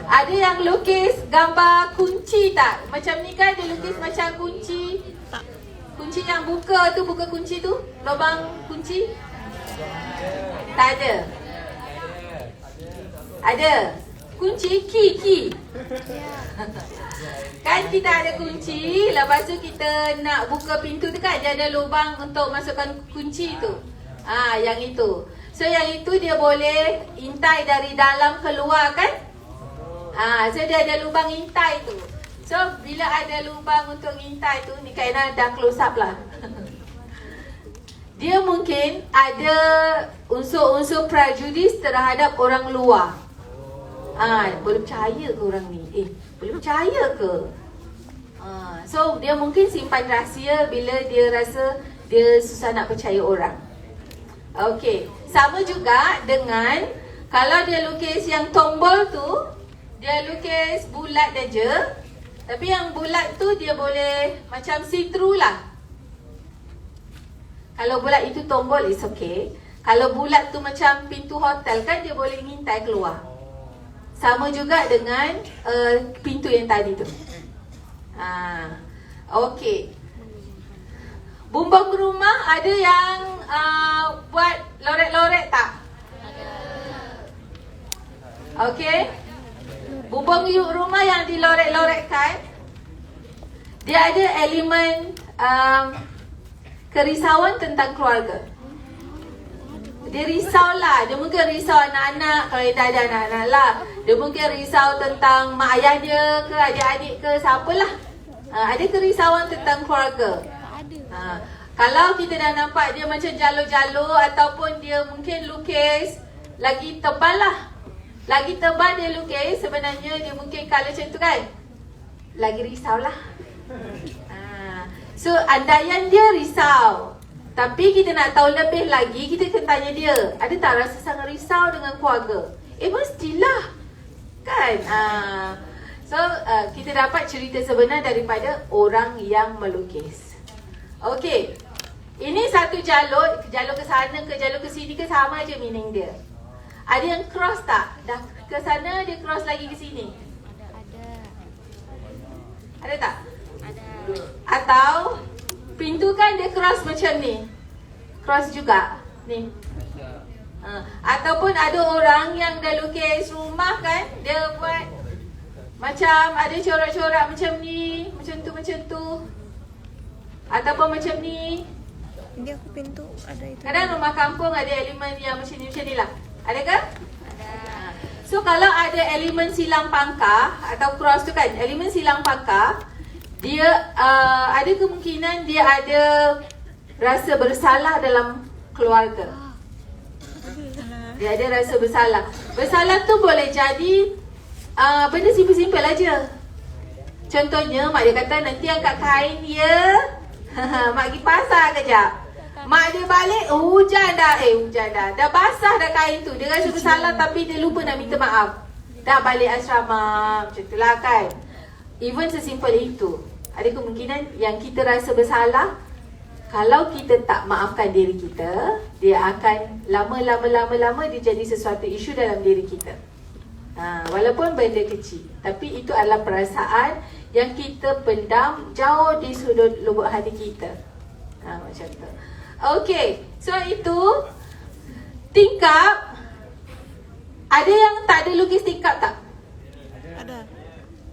Ada yang lukis gambar kunci tak? Macam ni kan dia lukis macam kunci. Tak. Kunci yang buka tu, buka kunci tu, lubang kunci. Tak ada. Ada. Kunci, key. Kan kita ada kunci, lepas tu kita nak buka pintu tu kan, dia ada lubang untuk masukkan kunci tu. Yang itu. So yang itu dia boleh intai dari dalam keluar kan? So dia ada lubang intai tu. So bila ada lubang untuk intai tu, ni Kaina dah close up lah. Dia mungkin ada unsur-unsur prejudis terhadap orang luar. Boleh percaya ke orang ni? Boleh percaya ke? So dia mungkin simpan rahsia bila dia rasa dia susah nak percaya orang. Okey, sama juga dengan kalau dia lukis yang tombol tu, dia lukis bulat aja. Tapi yang bulat tu dia boleh macam see through lah. Kalau bulat itu tombol is okay. Kalau bulat tu macam pintu hotel kan, dia boleh ngintai keluar. Sama juga dengan pintu yang tadi tu. Okey. Bumbung rumah ada yang buat lorek-lorek tak? Okey. Bumbung rumah yang dilorek-lorekkan, dia ada elemen kerisauan tentang keluarga. Dia risau lah. Dia mungkin risau anak-anak. Kalau dia tak ada anak-anak lah, dia mungkin risau tentang mak ayah dia ke, adik-adik ke, siapalah. Ada kerisauan tentang keluarga. Kalau kita dah nampak dia macam jalur-jalur, ataupun dia mungkin lukis lagi tebal lah. Lagi tebal dia lukis, sebenarnya dia mungkin colour macam tu kan, lagi risau lah. So andaian dia risau, tapi kita nak tahu lebih lagi, kita kena tanya dia, ada tak rasa sangat risau dengan keluarga? Mestilah kan. So kita dapat cerita sebenar daripada orang yang melukis. Okey, ini satu jalur, jalur ke sana ke jalur ke sini ke, sama je meaning dia. Ada yang cross tak? Dah ke sana, dia cross lagi ke sini? Ada tak? Ada. Atau pintu kan dia cross macam ni, cross juga ni. Ataupun ada orang yang dah lukis rumah kan, dia buat macam ada corak-corak macam ni, macam tu. Ataupun macam ni. Ini aku pintu ada itu. Kadang rumah kampung ada elemen yang macam ni lah. Adakah? Ada. So kalau ada elemen silang pangkah atau cross tu kan, elemen silang pangkah, dia ada kemungkinan dia ada rasa bersalah dalam keluarga. Dia ada rasa bersalah. Bersalah tu boleh jadi benda simple-simple aja. Contohnya mak dia kata nanti angkat kain dia. Mak pergi pasar kejap. Mak dia balik hujan dah. Dah basah dah kain tu. Dia rasa bersalah tapi dia lupa nak minta maaf. Dah balik asrama. Macam itulah kan. Even sesimpel itu. Ada kemungkinan yang kita rasa bersalah, kalau kita tak maafkan diri kita, dia akan lama-lama dia jadi sesuatu isu dalam diri kita. Walaupun benda kecil, tapi itu adalah perasaan yang kita pendam jauh di sudut lubuk hati kita. Macam tu. Okey, so itu tingkap. Ada yang tak ada lukis tingkap tak? Ada.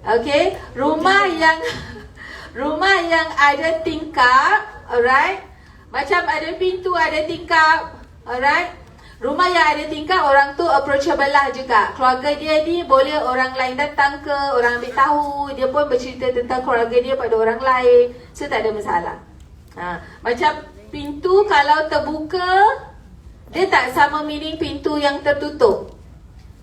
Okey, rumah yang ada tingkap, alright. Macam ada pintu, ada tingkap, alright. Rumah yang ada tingkap, orang tu approachable lah juga. Keluarga dia ni boleh orang lain datang ke, orang ambil tahu, dia pun bercerita tentang keluarga dia pada orang lain. So tak ada masalah. Macam pintu kalau terbuka, dia tak sama meaning pintu yang tertutup.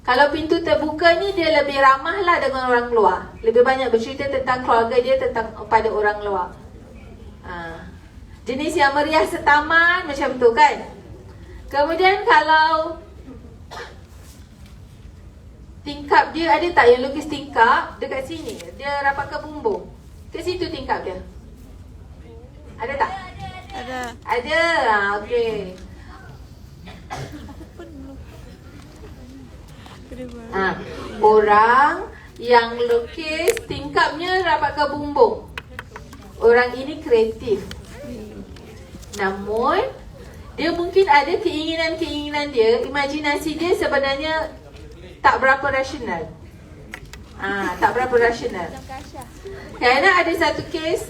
Kalau pintu terbuka ni, dia lebih ramah lah dengan orang luar. Lebih banyak bercerita tentang keluarga dia, tentang pada orang luar. Jenis yang merias setaman macam tu kan. Kemudian kalau tingkap dia, ada tak yang lukis tingkap dekat sini? Dia rapat ke bumbung. Ke situ tingkap dia. Ada tak? Ada. Ada. Okey. Orang yang lukis tingkapnya rapat ke bumbung, orang ini kreatif. Namun dia mungkin ada keinginan-keinginan dia, imajinasi dia sebenarnya tak berapa rasional. Tak berapa rasional. Kerana ada satu kes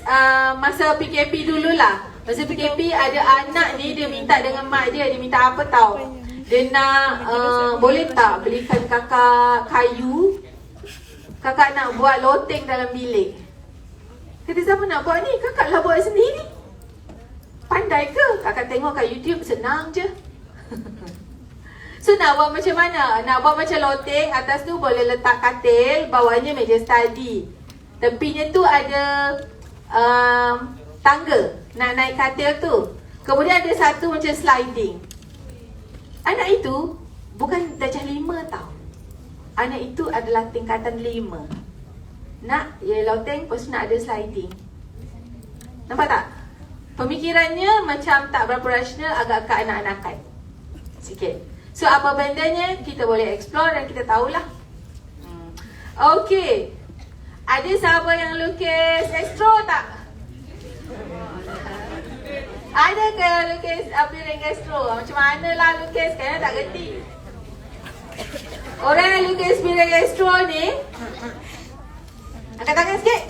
masa PKP dululah. Masa PKP ada anak ni, dia minta dengan mak dia minta apa tahu. Dia nak boleh tak belikan kakak kayu. Kakak nak buat loteng dalam bilik. Kata siapa nak buat ni? Kakak lah buat sendiri. Pandai ke? Kakak tengok kat YouTube, senang je. So nak buat macam mana? Nak buat macam loteng, atas tu boleh letak katil, bawahnya meja study. Tepinya tu ada tangga nak naik katil tu. Kemudian ada satu macam sliding. Anak itu bukan darjah 5 tau. Anak itu adalah tingkatan 5. Nak loteng, lepas tu nak ada sliding. Nampak tak? Pemikirannya macam tak berapa rasional, agak-agak anak-anakan sikit. So apa bendanya kita boleh explore dan kita tahulah. Okey. Ada siapa yang lukis astro tak? Ada ke lukis piring astro? Macam mana lah lukis? Kayaknya tak gerti. Orang yang lukis piring astro ni, angkat tangan sikit.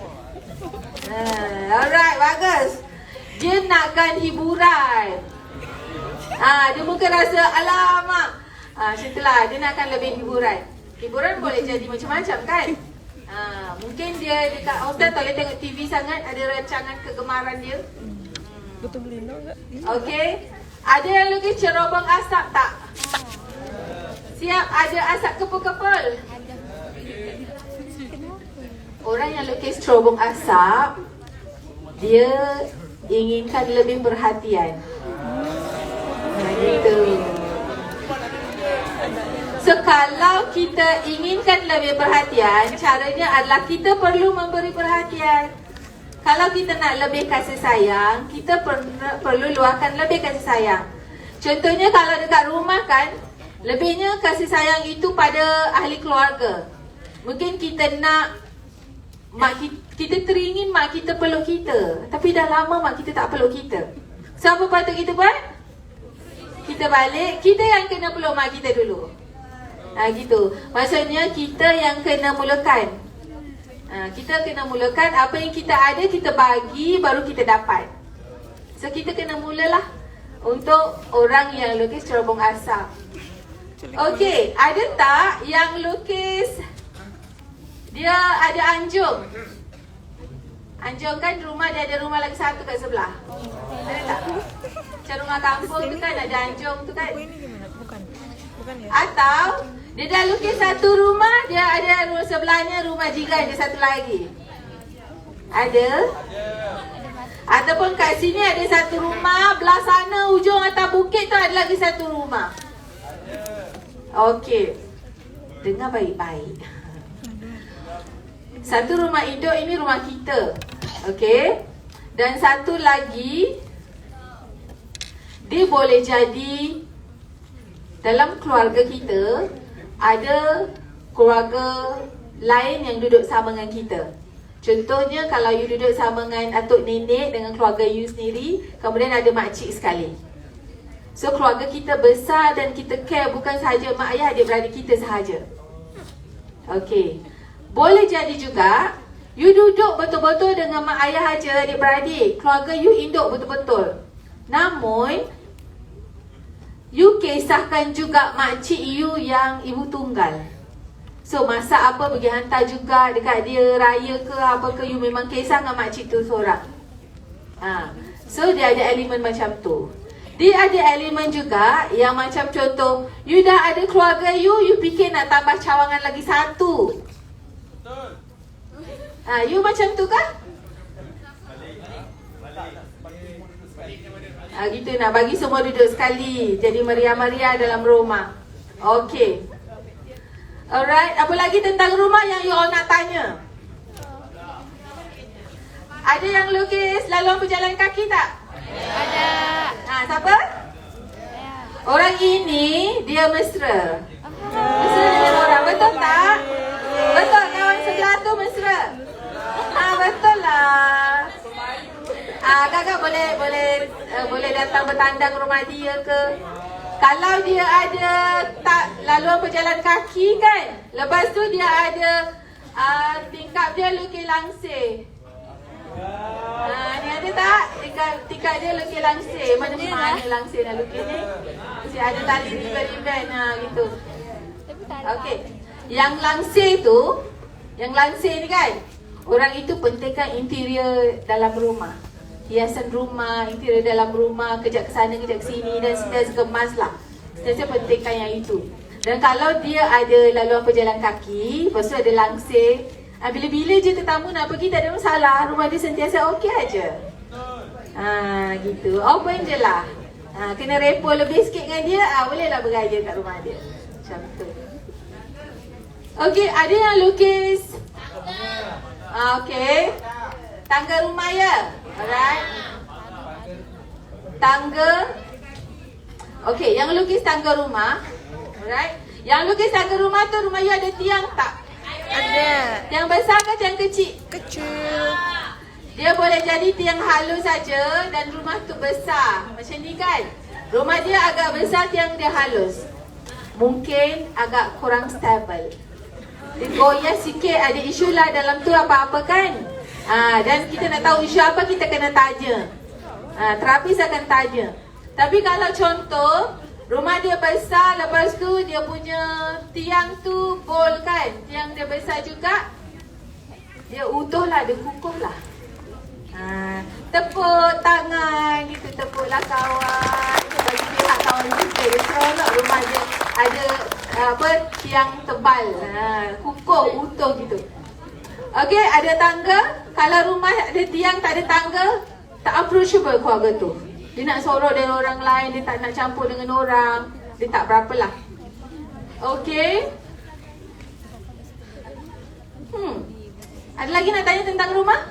Alright, bagus. Dia nakkan hiburan. Dia mungkin rasa alamak. Macam itulah, dia nakkan lebih hiburan. Hiburan boleh jadi macam-macam kan. Mungkin dia dekat hostel tak boleh tengok TV sangat, ada rancangan kegemaran dia. Betul Melina enggak? Okey. Ada yang lukis cerobong asap tak? Siap ada asap kepul-kepul? Orang yang lukis cerobong asap, dia inginkan lebih perhatian. Gitu. So kalau kita inginkan lebih perhatian, caranya adalah kita perlu memberi perhatian. Kalau kita nak lebih kasih sayang, kita perlu luahkan lebih kasih sayang. Contohnya kalau dekat rumah kan, lebihnya kasih sayang itu pada ahli keluarga. Mungkin kita nak kita teringin mak kita peluk kita, tapi dah lama mak kita tak peluk kita. So apa patut kita buat? Kita balik, kita yang kena peluk mak kita dulu. Gitu. Maksudnya kita yang kena mulakan. Kita kena mulakan apa yang kita ada, kita bagi, baru kita dapat. So kita kena mulalah untuk orang yang lukis cerobong asap. Okey, ada tak yang lukis dia ada anjung? Anjung kan rumah dia ada rumah lagi satu kat sebelah. Ada tak? Macam rumah kampung tu kan, ada anjung tu kan. Oh, ini gimana? Bukan. Bukan ya? Atau dia dah lukis satu rumah, dia ada rumah sebelahnya rumah jiran dia satu lagi. Ada? Ataupun kat sini ada satu rumah, belah sana ujung atas bukit tu ada lagi satu rumah. Okey. Dengar baik-baik. Satu rumah induk ini rumah kita. Okey. Dan satu lagi, dia boleh jadi dalam keluarga kita ada keluarga lain yang duduk sama dengan kita. Contohnya kalau you duduk sama dengan atuk nenek dengan keluarga you sendiri, kemudian ada makcik sekali. So keluarga kita besar dan kita care bukan sahaja mak ayah adik-beradik kita sahaja. Okey. Boleh jadi juga you duduk betul-betul dengan mak ayah aja adik-beradik, keluarga you induk betul-betul. Namun you kisahkan juga makcik you yang ibu tunggal. So masak apa pergi hantar juga dekat dia raya ke apa ke, you memang kisah dengan makcik tu seorang. So dia ada elemen macam tu. Dia ada elemen juga yang macam contoh, you dah ada keluarga you fikir nak tambah cawangan lagi satu. Betul. You macam tu kan? Gitu nak bagi semua duduk sekali, jadi meriah-meriah dalam rumah. Okey. Alright, apa lagi tentang rumah yang you all nak tanya? Ada yang lukis laluan berjalan kaki tak? Ada. Siapa? Orang ini dia mesra. Mesra dengan orang, betul tak? Betul, kawan sebelah tu mesra. Betul lah. Kakak boleh datang bertandang rumah dia ke? Kalau dia ada tak laluan berjalan kaki kan, lepas tu dia ada tingkap dia lukis langsir. Ni ada tak? Tingkap dia lukis langsir. Mana langsir nak lukis ni? Mesti ada tali ribbon-ribbon gitu. Okey. Yang langsir ni kan, orang itu pentingkan interior dalam rumah. Hiasan rumah, interior dalam rumah, kejap ke sana, kejap ke sini dan sentiasa kemas lah. Sentiasa pentingkan yang itu. Dan kalau dia ada laluan pejalan kaki, lepas tu ada langsir, bila-bila je tetamu nak pergi tak ada masalah, rumah dia sentiasa okey aja. Gitu. Open je lah. Kena repo lebih sikit dengan dia, bolehlah beraya kat rumah dia. Macam tu. Okey, ada yang lukis. Okey. Tangga rumah ya. Alright. Tangga. Okey, yang lukis tangga rumah. Alright. Yang lukis tangga rumah tu, rumah you ada tiang tak? Ada. Tiang besar ke tiang kecil? Kecil. Dia boleh jadi tiang halus saja dan rumah tu besar. Macam ni kan? Rumah dia agak besar, tiang dia halus. Mungkin agak kurang stable. Dia goyah sikit, ada isu lah dalam tu apa-apa kan? Dan kita nak tahu isu apa, kita kena tanya. Terapis akan tanya. Tapi kalau contoh rumah dia besar, lepas tu dia punya tiang tu bol kan, tiang dia besar juga, dia utuh lah, dia kukuh lah. Tepuk tangan gitu, tepuk lah kawan. Bagi pihak kawan kita, dia seronok rumah dia ada tiang tebal, kukuh, utuh gitu. Okey, ada tangga. Kalau rumah ada tiang tak ada tangga, tak approachable keluarga tu. Dia nak sorok dengan orang lain, dia tak nak campur dengan orang, dia tak berapalah. Okey. Ada lagi nak tanya tentang rumah?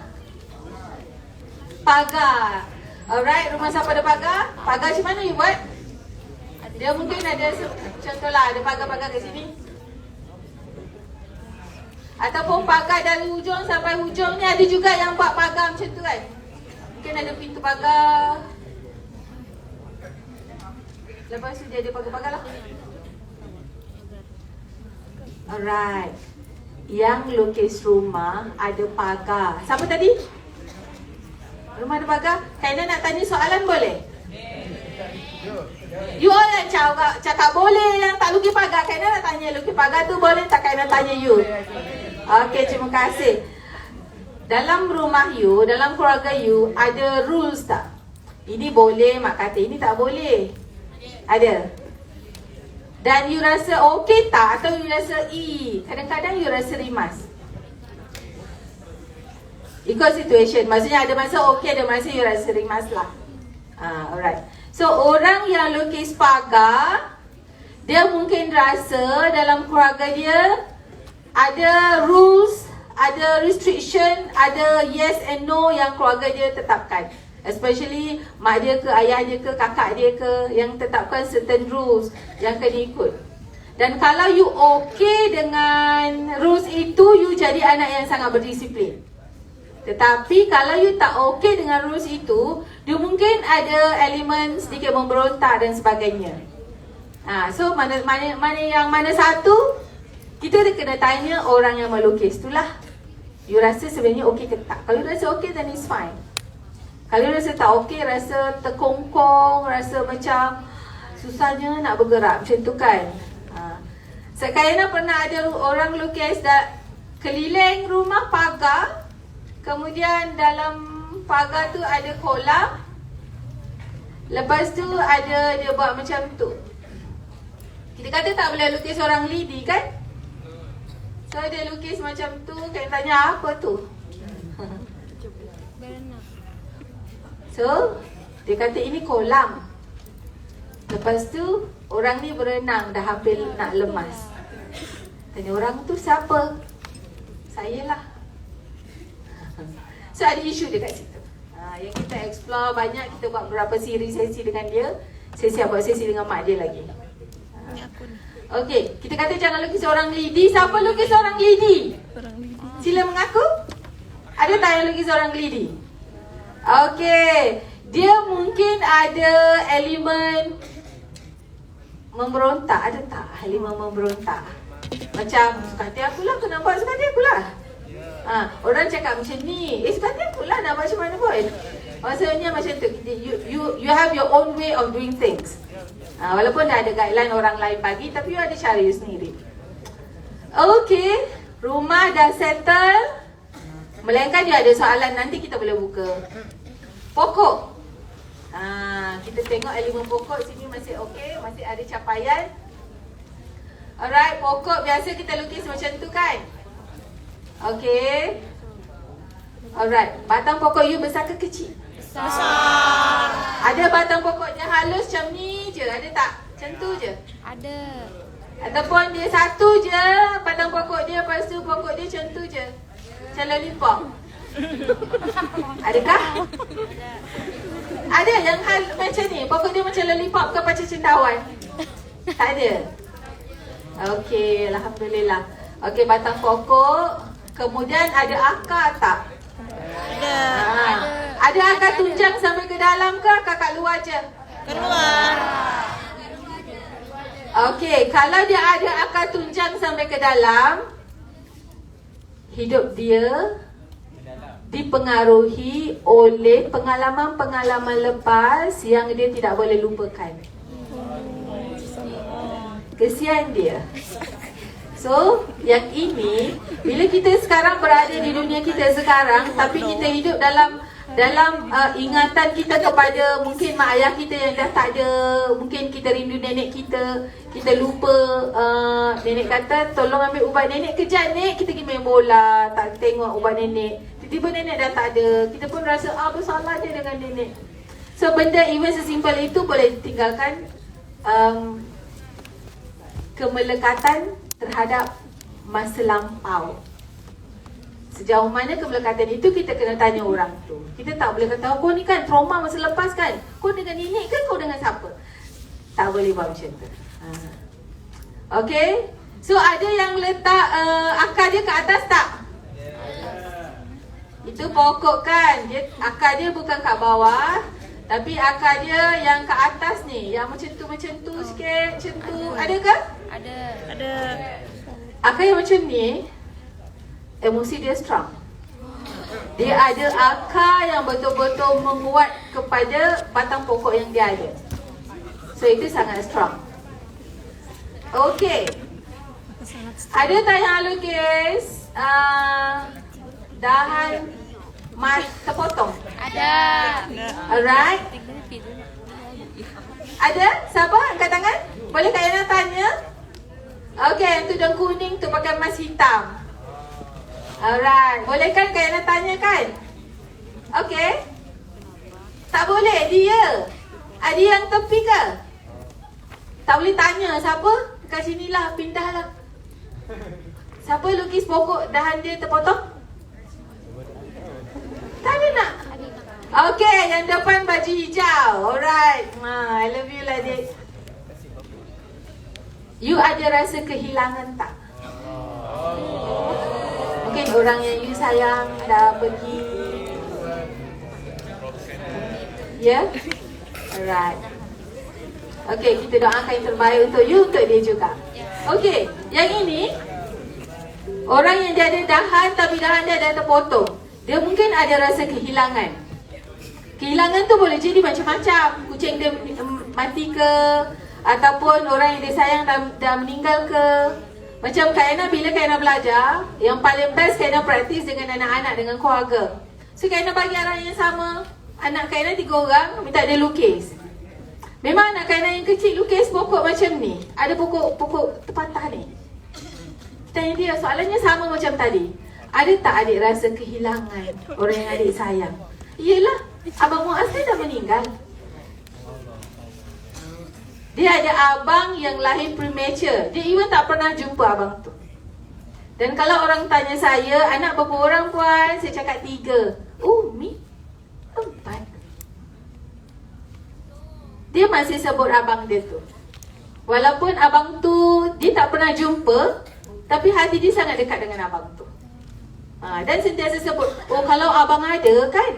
Pagar. Alright, rumah siapa ada pagar? Pagar macam mana you buat? Dia mungkin ada contohlah ada pagar-pagar kat sini. Ataupun pagar dari hujung sampai hujung ni, ada juga yang buat pagar macam tu kan. Mungkin ada pintu pagar. Lepas tu dia ada pagar-pagar lah. Alright. Yang lukis rumah ada pagar. Siapa tadi? Rumah ada pagar? Kaina nak tanya soalan boleh? You all yang cakap boleh, yang tak lukis pagar. Kaina nak tanya lukis pagar tu boleh tak? Kaina tanya you. Okey, terima kasih. Dalam rumah you, dalam keluarga you, ada rules tak? Ini boleh mak kata, ini tak boleh. Ada. Dan you rasa okey tak? Atau you rasa kadang-kadang you rasa rimas. Ikut situation. Maksudnya ada masa okey, ada masa you rasa rimas lah. Alright. So orang yang lukis pagar, dia mungkin rasa dalam keluarga dia ada rules, ada restriction, ada yes and no yang keluarga dia tetapkan. Especially mak dia ke, ayah dia ke, kakak dia ke, yang tetapkan certain rules yang kena ikut. Dan kalau you okay dengan rules itu, you jadi anak yang sangat berdisiplin. Tetapi kalau you tak okay dengan rules itu, you mungkin ada elemen sedikit memberontak dan sebagainya. So mana satu, kita kena tanya orang yang melukis itulah. You rasa sebenarnya okay ke tak? Kalau you rasa okay, then it's fine. Kalau you rasa tak okay, rasa terkongkong, rasa macam susahnya nak bergerak, macam tu kan. Sekarang pernah ada orang lukis keliling rumah pagar. Kemudian dalam pagar tu ada kolam. Lepas tu dia buat macam tu. Kita kata tak boleh lukis orang lidi kan? So dia lukis macam tu. Kita tanya apa tu? So dia kata ini kolam. Lepas tu orang ni berenang, dah hampir nak lemas. Tanya orang tu siapa? Sayalah. So ada isu dekat situ. Yang kita explore banyak, kita buat beberapa sesi dengan dia. Buat sesi dengan mak dia lagi. Okey, kita kata jangan lukis orang lidi. Siapa lukis orang lidi? Sila mengaku. Ada tak yang lukis orang lidi? Okey, dia mungkin ada elemen memberontak. Ada tak elemen memberontak? Macam suka hati akulah, aku nampak suka hati akulah. Orang cakap macam ni, suka hati akulah, nak buat macam mana pun. Maksudnya macam tu, you have your own way of doing things. Walaupun dah ada guideline orang lain bagi, tapi you ada cara you sendiri. Okay, rumah dah settle. Melainkan dia ada soalan, nanti kita boleh buka. Pokok. Kita tengok elemen pokok sini masih okay, masih ada capaian. Alright, pokok biasa kita lukis macam tu kan? Okay. Alright, batang pokok you besar ke kecil? Besar. Ada batang pokoknya halus macam ni je, ada tak? Macam tu je? Ada. Ataupun dia satu je batang pokok dia, lepas tu pokok dia macam tu je, macam lollipop. Adakah? Ada yang macam ni, pokok dia macam lollipop ke macam cendawan? Tak ada. Okey, alhamdulillah. Okey, batang pokok. Kemudian ada akar tak? Ada. Ada akar tunjang sampai ke dalam ke akar kat luar je? Keluar. Okey, kalau dia ada akar tunjang sampai ke dalam, hidup dia dipengaruhi oleh pengalaman-pengalaman lepas yang dia tidak boleh lupakan. Kesian dia. So, yang ini, bila kita sekarang berada di dunia kita sekarang, tapi kita hidup dalam ingatan kita kepada mungkin mak ayah kita yang dah tak ada, mungkin kita rindu nenek kita, kita lupa, nenek kata tolong ambil ubat nenek, kejap nek, kita pergi main bola, tak tengok ubat nenek, tiba-tiba nenek dah tak ada, kita pun rasa bersalah je dengan nenek. So benda even sesimpel itu boleh tinggalkan kemelekatan terhadap masa lampau. Sejauh mana kemelekatan itu kita kena tanya orang tu. Kita tak boleh kata, kau ni kan trauma masa lepas kan, kau dengan nenek ke kau dengan siapa? Tak boleh buat macam tu. Okay. So ada yang letak akar dia ke atas tak? Itu pokok kan, akar dia bukan kat bawah, tapi akar dia yang ke atas ni, yang macam tu sikit, macam tu. Ada ke? Ada. Akar yang macam ni, emosi dia strong. Dia ada akar yang betul-betul menguat kepada batang pokok yang dia ada. So itu sangat strong. Okay. Ada tak yang lukis dahan terpotong? Ada. Alright. Ada? Siapa angkat tangan? Boleh Kak Yana tanya? Okey, yang tudung kuning tu pakai emas hitam. Alright, boleh kan Kak Yana tanya kan? Okey. Tak boleh dia. Ada yang tepi ke? Tak boleh tanya siapa? Dekat sinilah, pindahlah. Siapa lukis pokok dahan dia terpotong? Tak ada nak? Okey, yang depan baju hijau. Alright. I love you lah, Dik. You ada rasa kehilangan tak? Mungkin orang yang you sayang dah pergi. Ya? Alright. Okey, kita doakan yang terbaik untuk you, untuk dia juga. Okey, yang ini orang yang dia ada dahan tapi dahan dia dah terpotong. Dia mungkin ada rasa kehilangan. Kehilangan tu boleh jadi macam-macam. Kucing dia mati ke, ataupun orang yang dia sayang dah meninggal ke. Macam Kak Yana, bila Kak Yana belajar, yang paling best Kak Yana praktis dengan anak-anak, dengan keluarga. So Kak Yana bagi arahan yang sama. Anak Kak Yana 3 orang, minta dia lukis. Memang anak Kak Yana yang kecil lukis pokok macam ni. Ada pokok terpatah ni. Tanya dia, soalannya sama macam tadi. Ada tak adik rasa kehilangan orang yang adik sayang? Yelah, Abang Muaz kan dah meninggal. Dia ada abang yang lahir premature. Dia even tak pernah jumpa abang tu. Dan kalau orang tanya saya, anak berapa orang puan? Saya cakap 3. Oh, Mi 4. Dia masih sebut abang dia tu. Walaupun abang tu dia tak pernah jumpa, tapi hati dia sangat dekat dengan abang tu. Dan sentiasa sebut, oh kalau abang ada kan,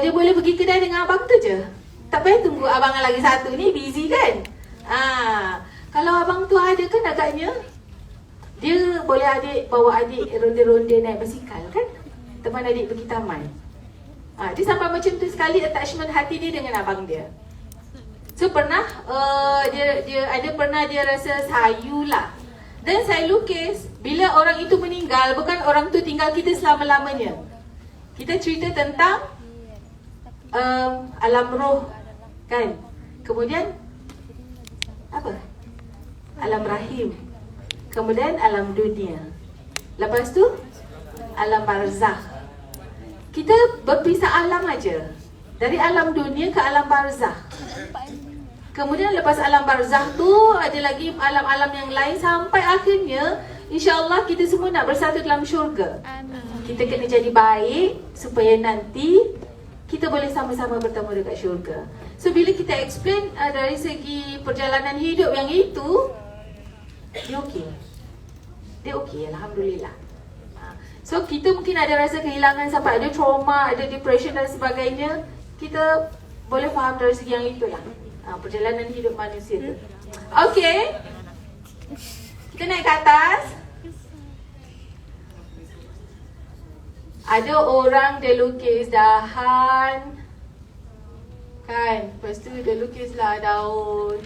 dia boleh pergi kedai dengan abang tu je. Tak payah tunggu abang lagi satu ni, busy kan. Kalau abang tu ada kan agaknya, dia boleh bawa adik ronda-ronda naik basikal kan. Teman adik pergi taman. Dia sampai macam tu sekali attachment hati dia dengan abang dia. So pernah dia rasa sayu lah. Dan saya lukis, bila orang itu meninggal, bukan orang tu tinggal kita selama-lamanya. Kita cerita tentang alam roh kan. Kemudian apa? Alam rahim. Kemudian alam dunia. Lepas tu alam barzakh. Kita berpisah alam aja. Dari alam dunia ke alam barzakh. Kemudian lepas alam barzakh tu ada lagi alam-alam yang lain sampai akhirnya insya-Allah kita semua nak bersatu dalam syurga. Kita kena jadi baik supaya nanti kita boleh sama-sama bertemu dekat syurga. So bila kita explain dari segi perjalanan hidup yang itu, dia okey. Dia okey, alhamdulillah. So kita mungkin ada rasa kehilangan sampai ada trauma, ada depression dan sebagainya. Kita boleh faham dari segi yang itulah. Perjalanan hidup manusia tu. Okey. Kita naik ke atas. Ada orang dia lukis dahan kan. Lepas tu dia lukislah daun.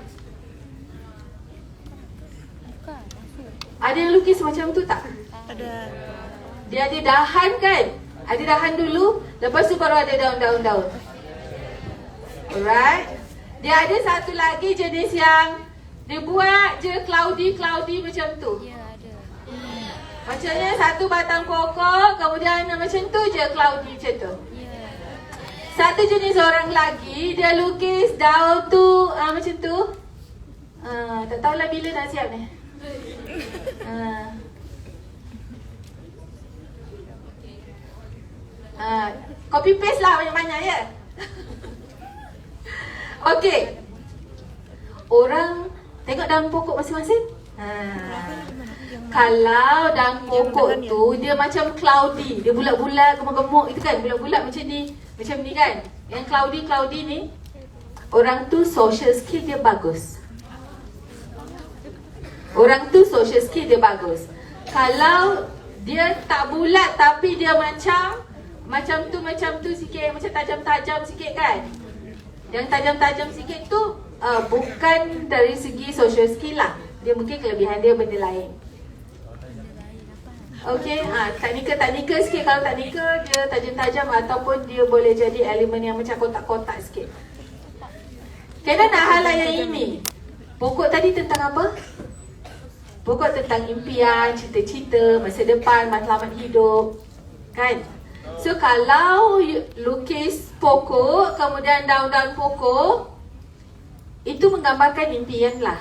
Ada yang lukis macam tu tak? Ada. Dia ada dahan kan. Ada dahan dulu, lepas tu baru ada daun-daun. Alright. Dia ada satu lagi jenis yang dia buat je cloudy macam tu. Ya, ada. Macamnya satu batang pokok, kemudian macam tu je cloudy macam tu. Ya. Satu jenis orang lagi, dia lukis daun tu macam tu. Tak tahulah bila nak siap ni. Copy paste lah banyak-banyak ya. Okey. Orang tengok daun pokok masing-masing. Kalau daun pokok tu dia macam cloudy, dia bulat-bulat, gemuk-gemuk itu kan, bulat-bulat macam ni kan. Yang cloudy ni, orang tu social skill dia bagus. Orang tu social skill dia bagus. Kalau dia tak bulat tapi dia macam tu sikit, macam tajam-tajam sikit kan. Yang tajam-tajam sikit tu bukan dari segi social skill lah. Dia mungkin kelebihan dia benda lain. Okey, teknikal sikit. Kalau teknikal dia tajam-tajam ataupun dia boleh jadi elemen yang macam kotak-kotak sikit. Kena nak halai yang ini. Pokok tadi tentang apa? Pokok tentang impian, cita-cita, masa depan, matlamat hidup. Kan? So kalau lukis pokok, kemudian daun-daun pokok, itu menggambarkan impian lah.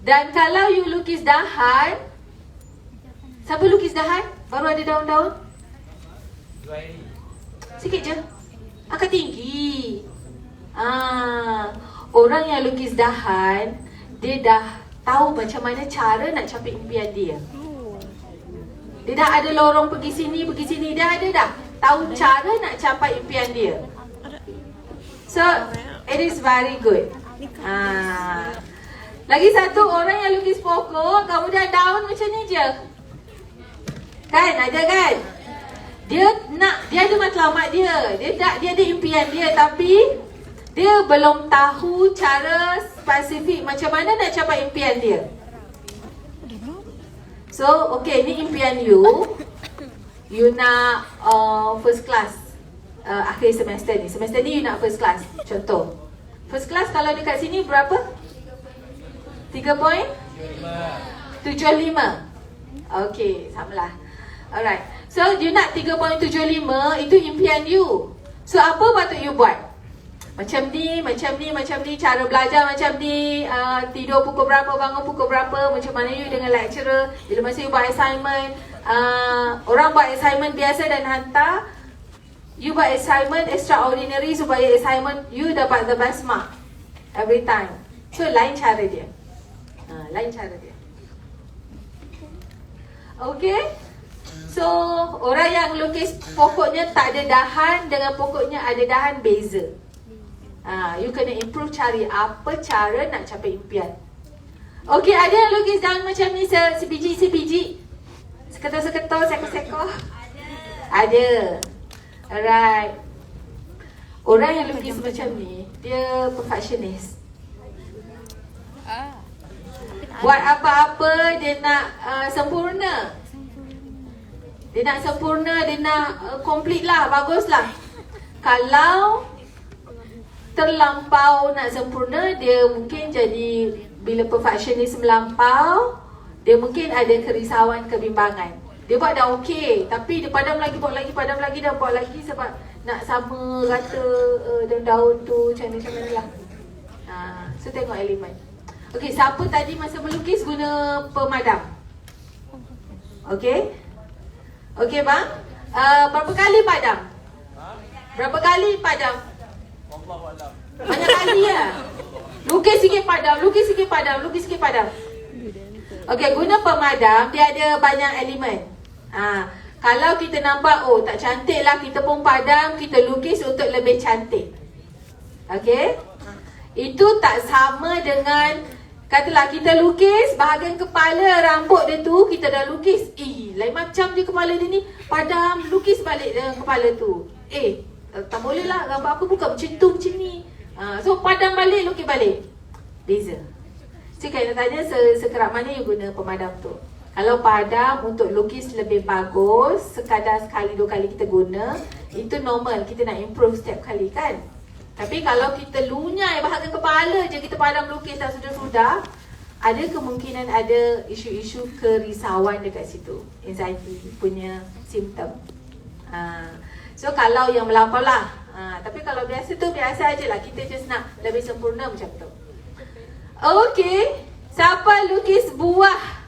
Dan kalau you lukis dahan, siapa lukis dahan? Baru ada daun-daun? Sikit je. Angkat tinggi. Orang yang lukis dahan, dia dah tahu macam mana cara nak capai impian dia. Dia dah ada lorong pergi sini. Dia ada dah tahu cara nak capai impian dia. So, it is very good. Lagi satu, orang yang lukis pokok, kemudian daun macam ni je. Kan, ada kan? Dia ada matlamat dia. Dia ada impian dia, tapi dia belum tahu cara spesifik macam mana nak capai impian dia. So, okay, ni impian you. You nak first class akhir semester ni. Semester ni you nak first class. Contoh, first class kalau dekat sini berapa? 3.75. Okay, samalah. Alright. So, you nak 3.75, itu impian you. So, apa patut you buat? Macam ni, cara belajar macam ni, tidur pukul berapa, bangun pukul berapa, macam mana you dengan lecturer, bila masa you buat assignment, orang buat assignment biasa dan hantar, you buat assignment extraordinary supaya assignment you dapat the best mark every time. So, lain cara dia. Okay? So, orang yang lukis pokoknya tak ada dahan dengan pokoknya ada dahan, beza. You kena improve, cari apa cara nak capai impian. Okay, ada yang lukis daun macam ni sebiji-sebiji, seketul-seketul, seko-seko? Ada. Alright. Orang yang lukis macam ni, dia perfectionist. Buat apa-apa dia nak sempurna. Dia nak sempurna, dia nak complete lah, bagus lah. Kalau terlampau nak sempurna, dia mungkin jadi, bila perfectionist melampau, dia mungkin ada kerisauan, kebimbangan. Dia buat dah okey, tapi dia padam lagi, buat lagi sebab nak sama rata daun-daun tu macam mana lah. So tengok elemen. Okey, siapa tadi masa melukis guna pemadam? Okey? Okey bang? Berapa kali padam? Berapa kali padam? Banyak kali ya? Lukis sikit padam. Okey, guna pemadam, dia ada banyak elemen. Kalau kita nampak, oh tak cantik lah, kita pun padam, kita lukis untuk lebih cantik. Okey? Itu tak sama dengan, katalah kita lukis bahagian kepala, rambut dia tu, kita dah lukis. Lain macam je kepala dia ni, padam, lukis balik kepala tu. Tak boleh lah, gambar aku bukan macam tu, macam ni. So padam balik, lukis balik. Beza. So kena tanya sekerap mana you guna pemadam tu. Kalau padam untuk lukis lebih bagus, sekadar sekali, 2 kali kita guna, itu normal, kita nak improve setiap kali kan. Tapi kalau kita lunyai bahagian kepala je, kita padam lukis tak sudah-sudah, ada kemungkinan ada isu-isu kerisauan dekat situ. Anxiety punya simptom. So kalau yang melampau lah. Tapi kalau biasa tu biasa aje lah. Kita just nak lebih sempurna macam tu. Okay. Siapa lukis buah?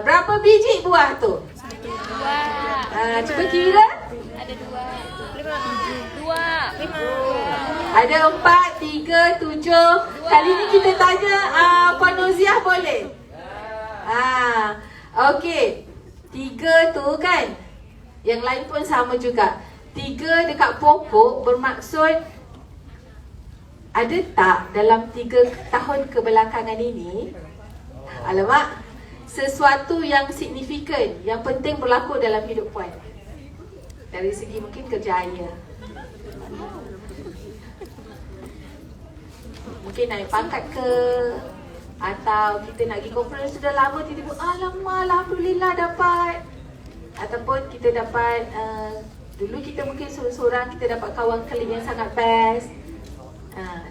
Berapa biji buah tu? 2. Cuba kira. Ada 2. Ada 4, 3, 7. Kali ni kita tanya Puan Noziah boleh? Okey. 3 tu kan, yang lain pun sama juga. 3 dekat pokok bermaksud, ada tak dalam 3 tahun kebelakangan ini, alamak, sesuatu yang signifikan, yang penting berlaku dalam hidup puan? Dari segi mungkin kerjaya, mungkin naik pangkat ke, atau kita nak pergi conference sudah lama, tiba-tiba alamak, alhamdulillah dapat. Ataupun kita dapat Dulu kita mungkin seorang-seorang kita dapat kawan klik yang sangat best.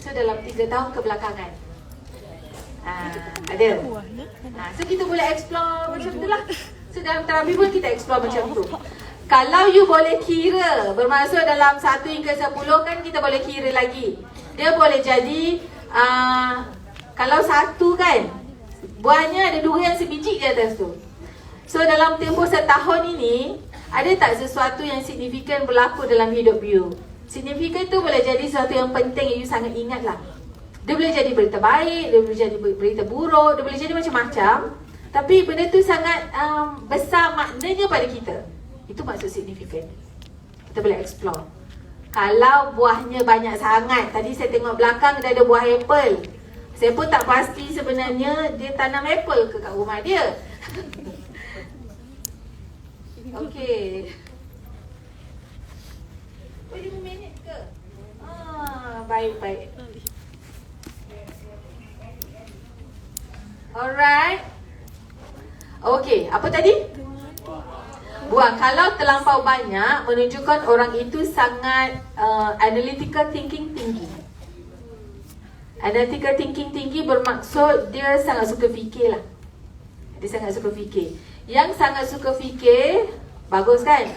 So dalam 3 tahun kebelakangan ada. So kita boleh explore macam tu lah. So dalam terapi pun kita explore macam tu. Kalau you boleh kira, bermaksud dalam 1 hingga 10 kan kita boleh kira lagi. Dia boleh jadi kalau 1 kan, buahnya ada 2 yang sebiji di atas tu. So dalam tempoh setahun ini, ada tak sesuatu yang signifikan berlaku dalam hidup you? Signifikan tu boleh jadi sesuatu yang penting yang you sangat ingat lah. Dia boleh jadi berita baik, dia boleh jadi berita buruk, dia boleh jadi macam-macam. Tapi benda tu sangat besar maknanya pada kita. Itu maksud signifikan. Kita boleh explore. Kalau buahnya banyak sangat, tadi saya tengok belakang dia ada buah apple. Saya pun tak pasti sebenarnya dia tanam apple ke kat rumah dia. Okey. 5 minit ke? Baik. Alright. Okey, apa tadi? Buah. Kalau terlampau banyak menunjukkan orang itu sangat analytical thinking tinggi. Analytical thinking tinggi bermaksud dia sangat suka fikir lah. Dia sangat suka fikir. Yang sangat suka fikir, bagus kan?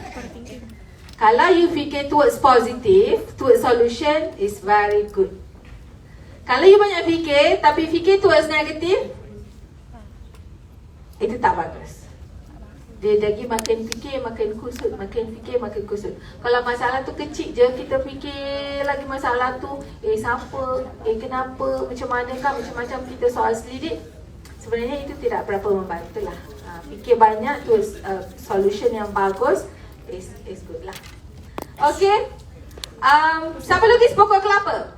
Kalau you fikir towards positive, towards solution, is very good. Kalau you banyak fikir, tapi fikir towards negative, itu tak bagus. Dia lagi makin fikir, makin kusut, makin fikir, makin kusut. Kalau masalah tu kecil je, kita fikir lagi masalah tu, siapa, kenapa, macam mana kan, macam-macam kita soal selidik. Sebenarnya itu tidak berapa membantu lah. Fikir banyak tu solution yang bagus is good lah. Okay. Siapa lukis pokok kelapa?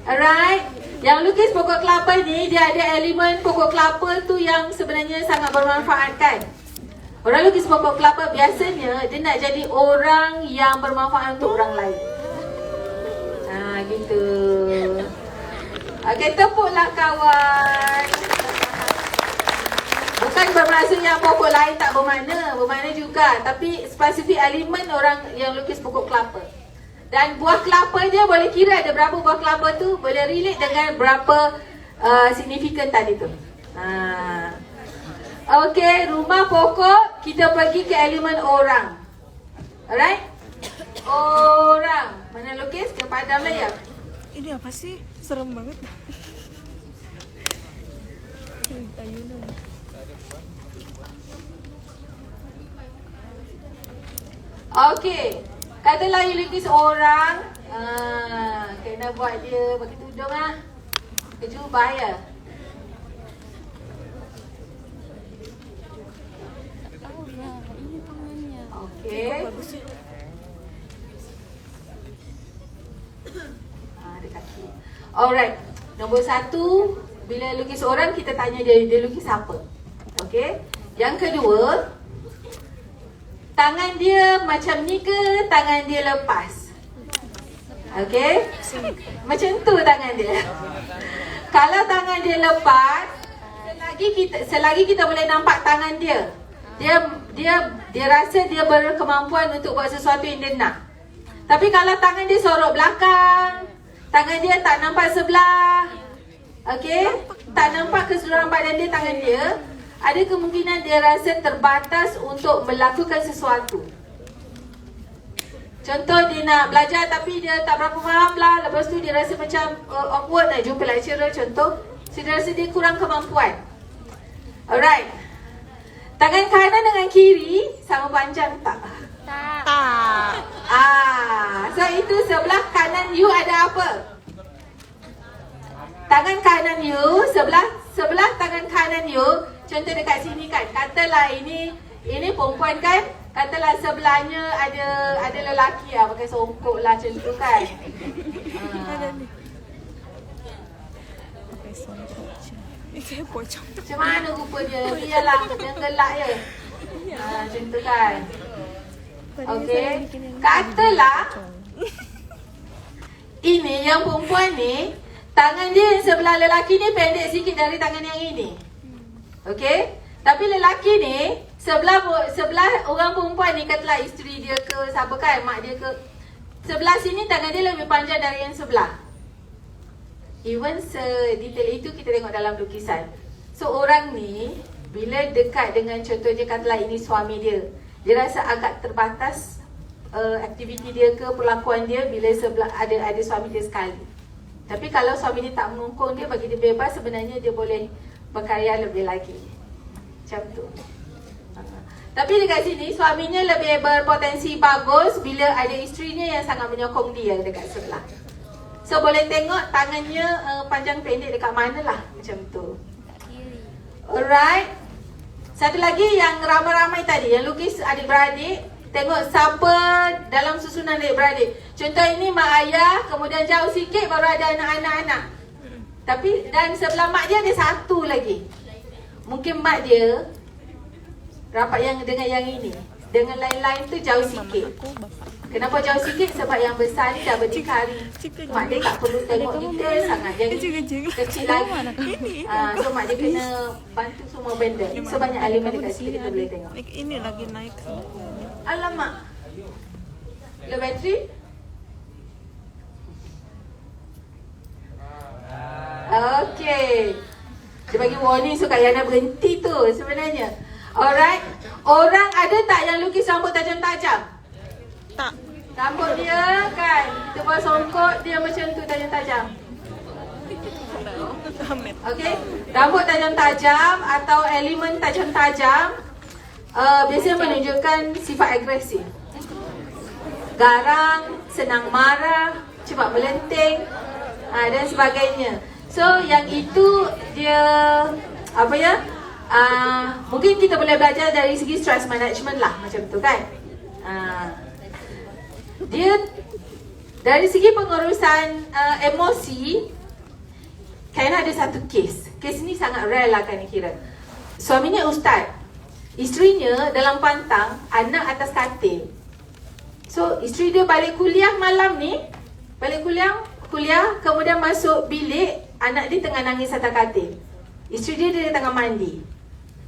Alright. Yang lukis pokok kelapa ni, dia ada elemen pokok kelapa tu yang sebenarnya sangat bermanfaat kan. Orang lukis pokok kelapa biasanya dia nak jadi orang yang bermanfaat untuk orang lain. Gitu. Okay, tepuklah kawan. Bukan bermaksud yang pokok lain tak bermakna. Bermakna juga. Tapi spesifik elemen orang yang lukis pokok kelapa. Dan buah kelapa dia boleh kira ada berapa buah kelapa tu. Boleh relate dengan berapa signifikan tadi tu. Okey, rumah pokok. Kita pergi ke elemen orang. Alright? Orang. Mana lukis? Ke padam lah ya. Ini apa sih? Serem banget. Okey. Katalah you lukis orang. Kena buat dia pakai tudung lah. Keju bahaya. Okey. Ada kaki. Alright. Nombor 1, bila lukis orang kita tanya dia lukis apa. Okey. Yang kedua, tangan dia macam ni ke tangan dia lepas? Okey. Macam tu tangan dia. Kalau tangan dia lepas, selagi kita boleh nampak tangan dia. Dia rasa dia berkemampuan untuk buat sesuatu yang dia nak. Tapi kalau tangan dia sorok belakang, tangan dia tak nampak sebelah, okey, tak nampak keseluruhan badan dia, tangan dia, ada kemungkinan dia rasa terbatas untuk melakukan sesuatu. Contoh dia nak belajar tapi dia tak berapa faham lah. Lepas tu dia rasa macam awkward nak jumpa lecturer contoh. So dia rasa dia kurang kemampuan. Alright. Tangan kanan dengan kiri sama panjang tak? Tak. So itu sebelah kanan you ada apa? Tangan kanan you, sebelah tangan kanan you, contoh dekat sini kan. Katalah ini perempuan kan? Katalah sebelahnya ada lelaki lah pakai songkok lah macam tu kan. Saya pocong. Macam mana rupa dia? Biarlah yang gelak je. Macam tu kan. Okey. Katalah ini yang perempuan ni, tangan dia yang sebelah lelaki ni pendek sikit dari tangan yang ini. Okey. Tapi lelaki ni sebelah orang perempuan ni, katalah isteri dia ke siapa kan, mak dia ke, sebelah sini tangan dia lebih panjang dari yang sebelah. Even sedetail itu kita tengok dalam lukisan. So orang ni bila dekat dengan, contohnya katalah ini suami dia, dia rasa agak terbatas aktiviti dia ke perlakuan dia bila sebelah ada suami dia sekali. Tapi kalau suami dia tak mengungkung dia, bagi dia bebas, sebenarnya dia boleh berkarya lebih lagi. Macam tu. Tapi dekat sini suaminya lebih berpotensi bagus bila ada isterinya yang sangat menyokong dia dekat sebelah. So boleh tengok tangannya panjang pendek dekat mana lah. Macam tu. Alright. Satu lagi yang ramai-ramai tadi, yang lukis adik-beradik. Tengok siapa dalam susunan adik-beradik. Contoh ini mak ayah, kemudian jauh sikit baru ada anak-anak. Tapi dan sebelah mak dia ada satu lagi. Mungkin mak dia rapat yang dengan yang ini. Dengan lain-lain tu jauh sikit. Kenapa jauh sikit? Sebab yang besar ni dah berdikari. Mak dia tak perlu tengok detail sangat. Yang kecil lagi. So mak dia kena bantu semua benda. So banyak elemen dekat sini kita boleh tengok. Ini lagi naik. Alamak. Low battery? Okay. Dia bagi warning so Kak Yana berhenti tu sebenarnya. Alright. Orang ada tak yang lukis rambut tajam-tajam? Tak. Rambut dia kan, kita buat songkok dia macam tu tajam-tajam. Okay. Rambut tajam-tajam atau elemen tajam-tajam biasanya menunjukkan sifat agresif. Garang, senang marah, cepat melenting dan sebagainya. So yang itu dia apa ya? Mungkin kita boleh belajar dari segi stress management lah, macam tu kan. Dia dari segi pengurusan emosi, Kaina ada satu kes. Kes ni sangat rare lah kan kira. Suaminya ustaz, isterinya dalam pantang, anak atas katil. So isteri dia balik kuliah malam ni, balik kuliah kemudian masuk bilik, anak dia tengah nangis atas katil. Isteri dia tengah mandi.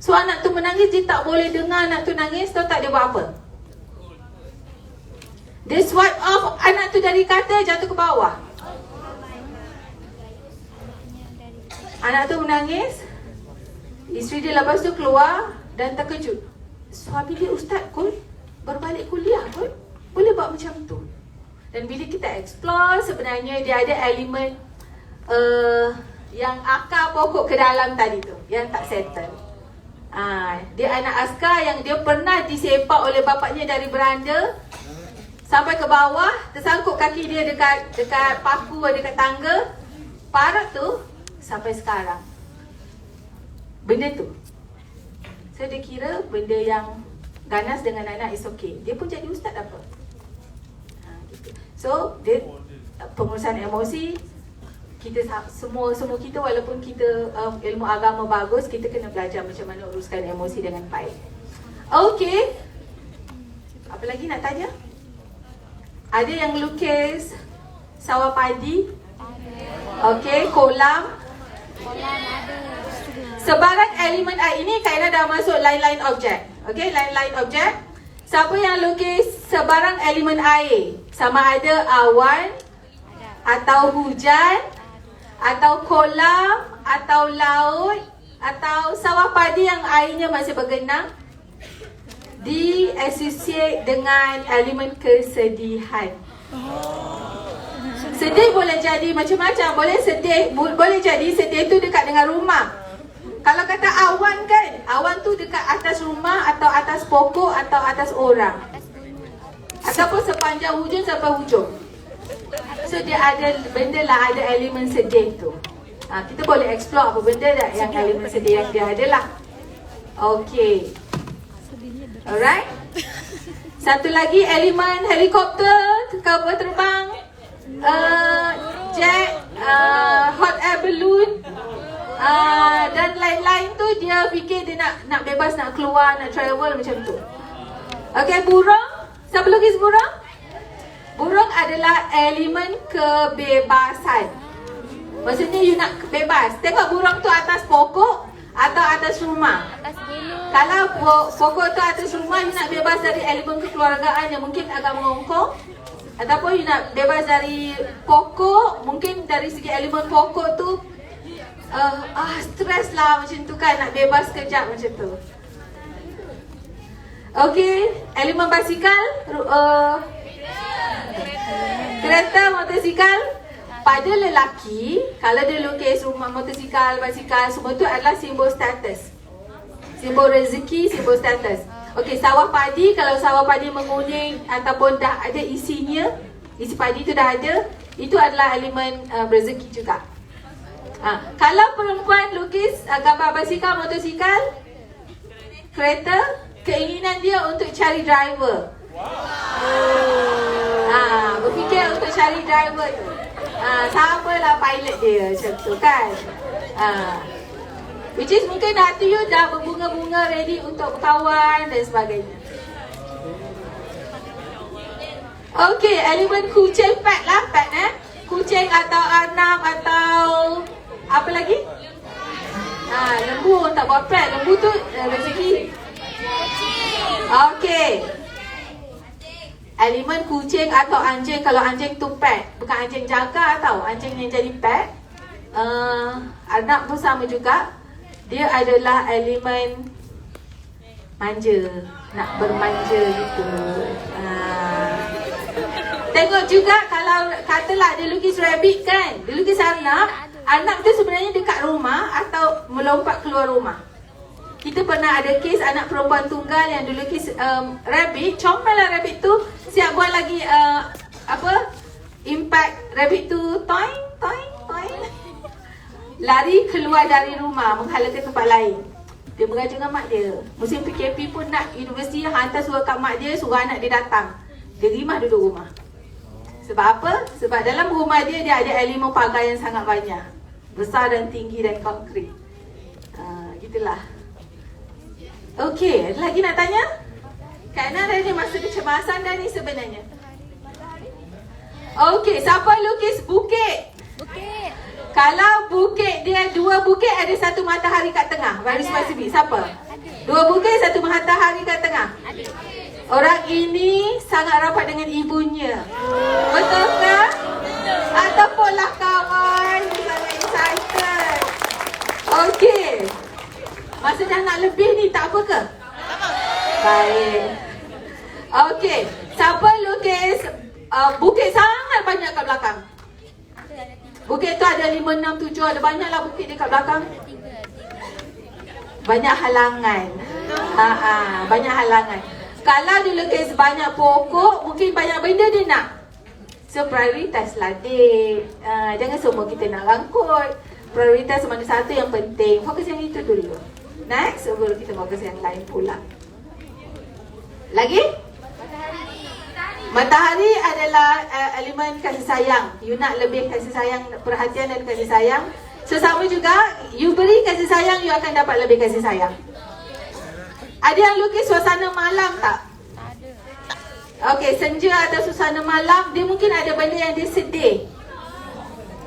So anak tu menangis, dia tak boleh dengar anak tu nangis. Tahu tak dia buat apa? Dia swipe off anak tu dari katil, jatuh ke bawah. Anak tu menangis. Isteri dia lepas tu keluar dan terkejut. Suami dia ustaz kot, berbalik kuliah kot, boleh buat macam tu. Dan bila kita explore, sebenarnya dia ada elemen yang akar pokok ke dalam tadi tu, yang tak settle. Dia anak askar yang dia pernah disepak oleh bapaknya dari beranda sampai ke bawah, tersangkut kaki dia dekat paku, dekat tangga. Parut tu sampai sekarang. Benda tu. So dia kira benda yang ganas dengan anak is okay. Dia pun jadi ustaz apa? Gitu. So dia pengurusan emosi, kita semua kita walaupun kita ilmu agama bagus, kita kena belajar macam mana uruskan emosi dengan baik. Okay. Apa lagi nak tanya? Ada yang lukis sawah padi? Okay, kolam. Sebarang elemen air ini Kaina dah masuk line-line objek. Okay, line-line objek. Siapa yang lukis sebarang elemen air? Sama ada awan, atau hujan, atau kolam, atau laut, atau sawah padi yang airnya masih bergenang, di-associate dengan elemen kesedihan. Sedih boleh jadi macam-macam. Boleh jadi sedih tu dekat dengan rumah. Kalau kata awan kan, awan tu dekat atas rumah atau atas pokok atau atas orang, ataupun sepanjang hujung sampai hujung. So dia ada benda lah, ada elemen sedih tu. Kita boleh explore apa benda dah yang elemen sedih yang dia ada lah. Okay. Alright. Satu lagi elemen helikopter, kapal terbang, jet, hot air balloon, dan lain-lain tu dia fikir dia nak bebas, nak keluar, nak travel macam tu. Okay, burung. Siapa lukis burung? Burung adalah elemen kebebasan. Maksudnya you nak bebas. Tengok burung tu atas pokok atau atas rumah? Atas Kalau pokok tu atas rumah, you nak bebas dari elemen kekeluargaan yang mungkin agak mengongkong, ataupun you nak bebas dari pokok, mungkin dari segi elemen pokok tu stres lah macam tu kan, nak bebas kejap macam tu. Okey, elemen basikal, kereta, motosikal. Pada lelaki, kalau dia lukis rumah, motosikal, basikal, semua tu adalah simbol status, simbol rezeki, simbol status. Okey, sawah padi, kalau sawah padi menguning ataupun dah ada isinya, isi padi tu dah ada, itu adalah elemen rezeki juga. Kalau perempuan lukis gambar basikal, motosikal, kereta, keinginan dia untuk cari driver. Berfikir untuk cari driver tu. Siapalah pilot dia macam tu kan. Which is mungkin hati you dah berbunga-bunga, ready untuk berkawan dan sebagainya. Okey, elemen kucing, pet lah, pet kucing atau arnab atau apa lagi? Lembu, tak buat pet. Lembu tu rezeki. Okey. Elemen kucing atau anjing. Kalau anjing tu pet, bukan anjing jaga atau anjing yang jadi pet. Arnab pun sama juga. Dia adalah elemen manja, nak bermanja gitu. Tengok juga kalau katalah dia lukis rabbit kan, dia lukis arnab. Arnab tu sebenarnya dekat rumah atau melompat keluar rumah. Kita pernah ada kes anak perempuan tunggal yang dilukis rabbit, comel lah rabbit tu, siap buat lagi impact rabbit tu, toing, toing, toing. Lari keluar dari rumah, menghala ke tempat lain. Dia merajuk dengan mak dia. Musim PKP pun nak universiti, hantar suruh kat mak dia, suruh anak dia datang. Dia rimah duduk rumah. Sebab apa? Sebab dalam rumah dia, dia ada elemen pagar yang sangat banyak. Besar dan tinggi dan konkret. Gitulah. Okey, ada lagi nak tanya? Kerana ada masa kecemasan dah ni sebenarnya. Okey, siapa lukis bukit? Bukit. Kalau bukit dia dua bukit, ada satu matahari kat tengah. Very spesifik. Siapa? Dua bukit, satu matahari kat tengah. Orang ini sangat rapat dengan ibunya. Betul ke? Ataupun lah kawan, sangat excited. Okey. Masa dah nak lebih ni, tak apa ke? Baik. Okey. Siapa lukis bukit sangat banyak kat belakang? Bukit tu ada 5, 6, 7. Ada banyaklah bukit dekat belakang. Banyak halangan. Banyak halangan. Kalau dia lukis banyak pokok, mungkin banyak benda dia nak. So prioritas lah dik. Jangan semua kita nak rangkut. Prioritas mana satu yang penting. Fokus yang itu dulu. Next, baru kita fokus yang lain pula. Lagi? Matahari adalah elemen kasih sayang. You nak lebih kasih sayang, perhatian dan kasih sayang. So sama juga, you beri kasih sayang, you akan dapat lebih kasih sayang. Ada yang lukis suasana malam tak? Ada. Okey, senja atau suasana malam, dia mungkin ada benda yang dia sedih.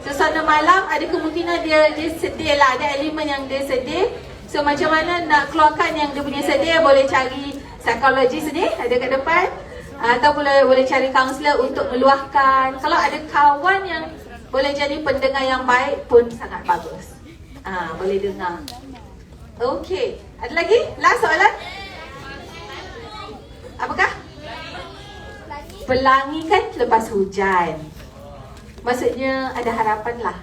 Suasana malam ada kemungkinan dia sedih lah, ada elemen yang dia sedih. So macam mana nak keluarkan yang dia punya sedih, boleh cari psikologis ni, ada kat depan. Atau boleh cari kaunselor untuk meluahkan. Kalau ada kawan yang boleh jadi pendengar yang baik pun sangat bagus. Boleh dengar. Okey, ada lagi? Last soalan. Apakah? Pelangi kan lepas hujan. Maksudnya ada harapan lah.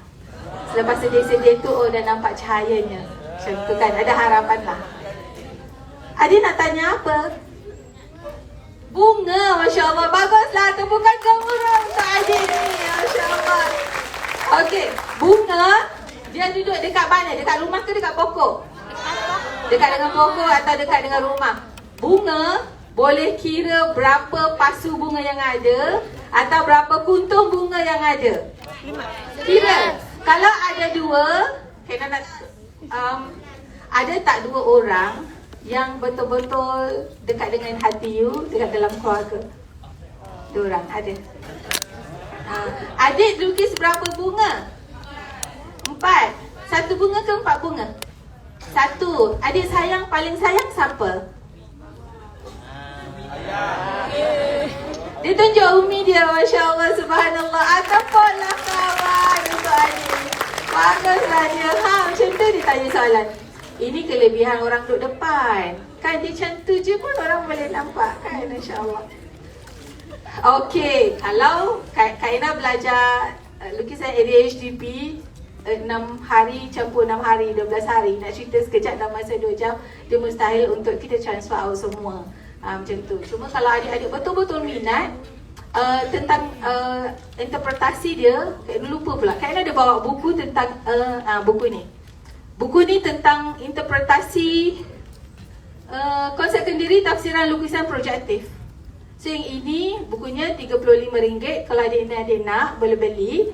Selepas sedih-sedih tu, dah nampak cahayanya. Macam tu kan, ada harapan lah. Adik nak tanya apa? Bunga, Masya Allah. Baguslah, tepukan gemuruh untuk adik ni. Masya Allah. Okey, bunga, dia duduk dekat mana? Dekat rumah ke dekat pokok? Dekat dengan pokok atau dekat dengan rumah? Bunga, boleh kira berapa pasu bunga yang ada atau berapa kuntung bunga yang ada? 5. Kira. Kalau ada 2, kena nak ada tak 2 orang yang betul-betul dekat dengan hati you, dekat dalam keluarga? 2 orang, ada. Adik lukis berapa bunga? 4. 1 bunga ke 4 bunga? Satu, adik sayang paling sayang siapa? Dia tunjuk Umi dia, Masya Allah, Subhanallah. Ataupun kawan untuk adik. Baguslah dia. Macam tu dia tanya soalan. Ini kelebihan orang duduk depan. Kan dia macam tu je pun orang boleh nampak kan, Masya Allah. Okey, kalau Kak Ina belajar lukisan ADHDP 6 hari campur 6 hari, 12 hari. Nak cerita sekejap dalam masa 2 jam, dia mustahil untuk kita transfer out semua. Macam tu. Cuma kalau adik-adik betul-betul minat tentang interpretasi dia, Kak Ina lupa pula. Kak Ina ada bawa buku tentang buku ni. Buku ni tentang interpretasi konsep kendiri tafsiran lukisan projektif. So yang ini bukunya RM35. Kalau adik-adik nak boleh beli.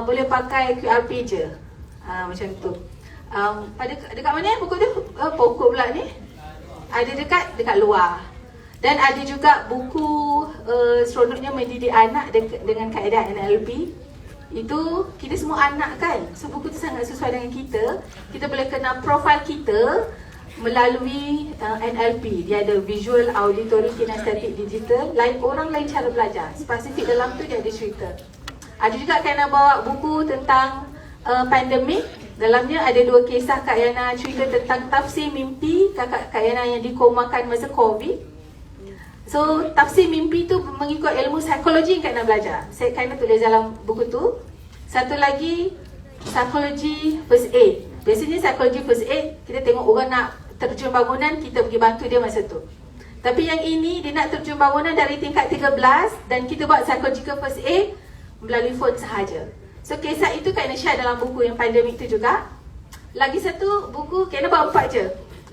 Boleh pakai QR je. Macam tu. Dekat mana buku tu? Pokok pula ni. Ada dekat luar. Dan ada juga buku seronoknya mendidik anak dengan kaedah NLP. Itu kita semua anak kan. So buku tu sangat sesuai dengan kita. Kita boleh kenal profil kita melalui NLP. Dia ada visual, auditory, kinestetik, digital. Orang lain cara belajar. Spesifik dalam tu dia ada cerita. Ada juga Kak Yana bawa buku tentang pandemik. Dalamnya ada 2 kisah Kak Yana cerita tentang tafsir mimpi Kak Yana yang dikomakan masa COVID. So tafsir mimpi tu mengikut ilmu psikologi yang Kak Yana belajar. Kak Yana tulis dalam buku tu. Satu lagi, psikologi first aid. Biasanya psikologi first aid, kita tengok orang nak terjun bangunan, kita pergi bantu dia masa tu. Tapi yang ini, dia nak terjun bangunan dari tingkat 13 dan kita buat psychological first aid melalui phone sahaja. So kisah itu Kak Ina share dalam buku yang pandemik tu juga. Lagi satu buku, Kak Ina bawa 4 je.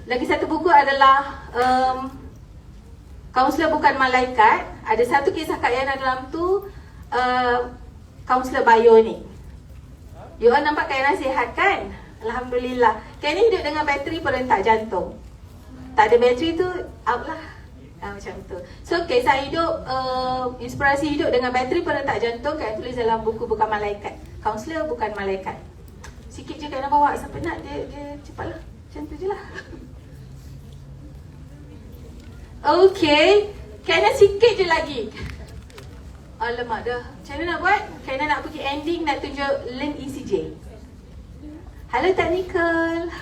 Lagi satu buku adalah Kaunselor Bukan Malaikat. Ada satu kisah Kak Yana dalam tu, kaunselor bionik. You all nampak Kak Yana sihat kan? Alhamdulillah. Kak Yana hidup dengan bateri perentak jantung. Tak ada bateri tu, out lah. Macam tu. So kisah hidup, inspirasi hidup dengan bateri perentak jantung Kak tulis dalam buku Bukan Malaikat. Kaunselor Bukan Malaikat. Sikit je Kak Yana bawa, siapa nak dia cepatlah. Macam tu je lah. Okay, Kak Yana sikit je lagi. Alamak dah. Macam mana nak buat? Kak Yana nak pergi ending, nak tunjuk link ECJ. Hello technical.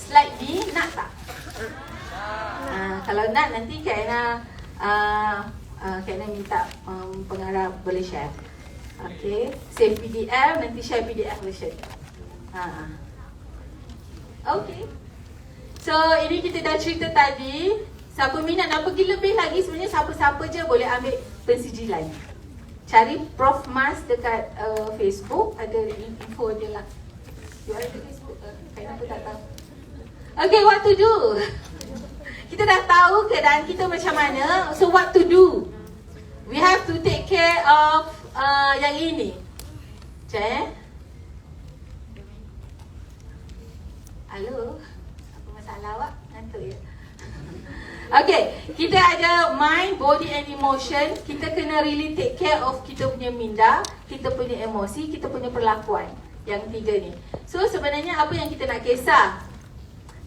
Slide ni nak tak? Kalau nak nanti Kak Yana minta pengarah boleh share. Okay, save PDF, nanti share PDF version. Okay. So ini kita dah cerita tadi. Siapa minat nak pergi lebih lagi, sebenarnya siapa-siapa je boleh ambil pensijilan. Cari Prof Mas dekat Facebook, ada info dia lah. You ada Facebook? Kak Yana pun tak tahu. Okay, what to do? Kita dah tahu keadaan kita macam mana. So what to do? We have to take care of yang ini. Cik? Halo? Apa masalah awak? Ngantuk ya? Okay, kita ada mind, body and emotion. Kita kena really take care of kita punya minda, kita punya emosi, kita punya perlakuan. Yang 3 ni. So sebenarnya apa yang kita nak kisah?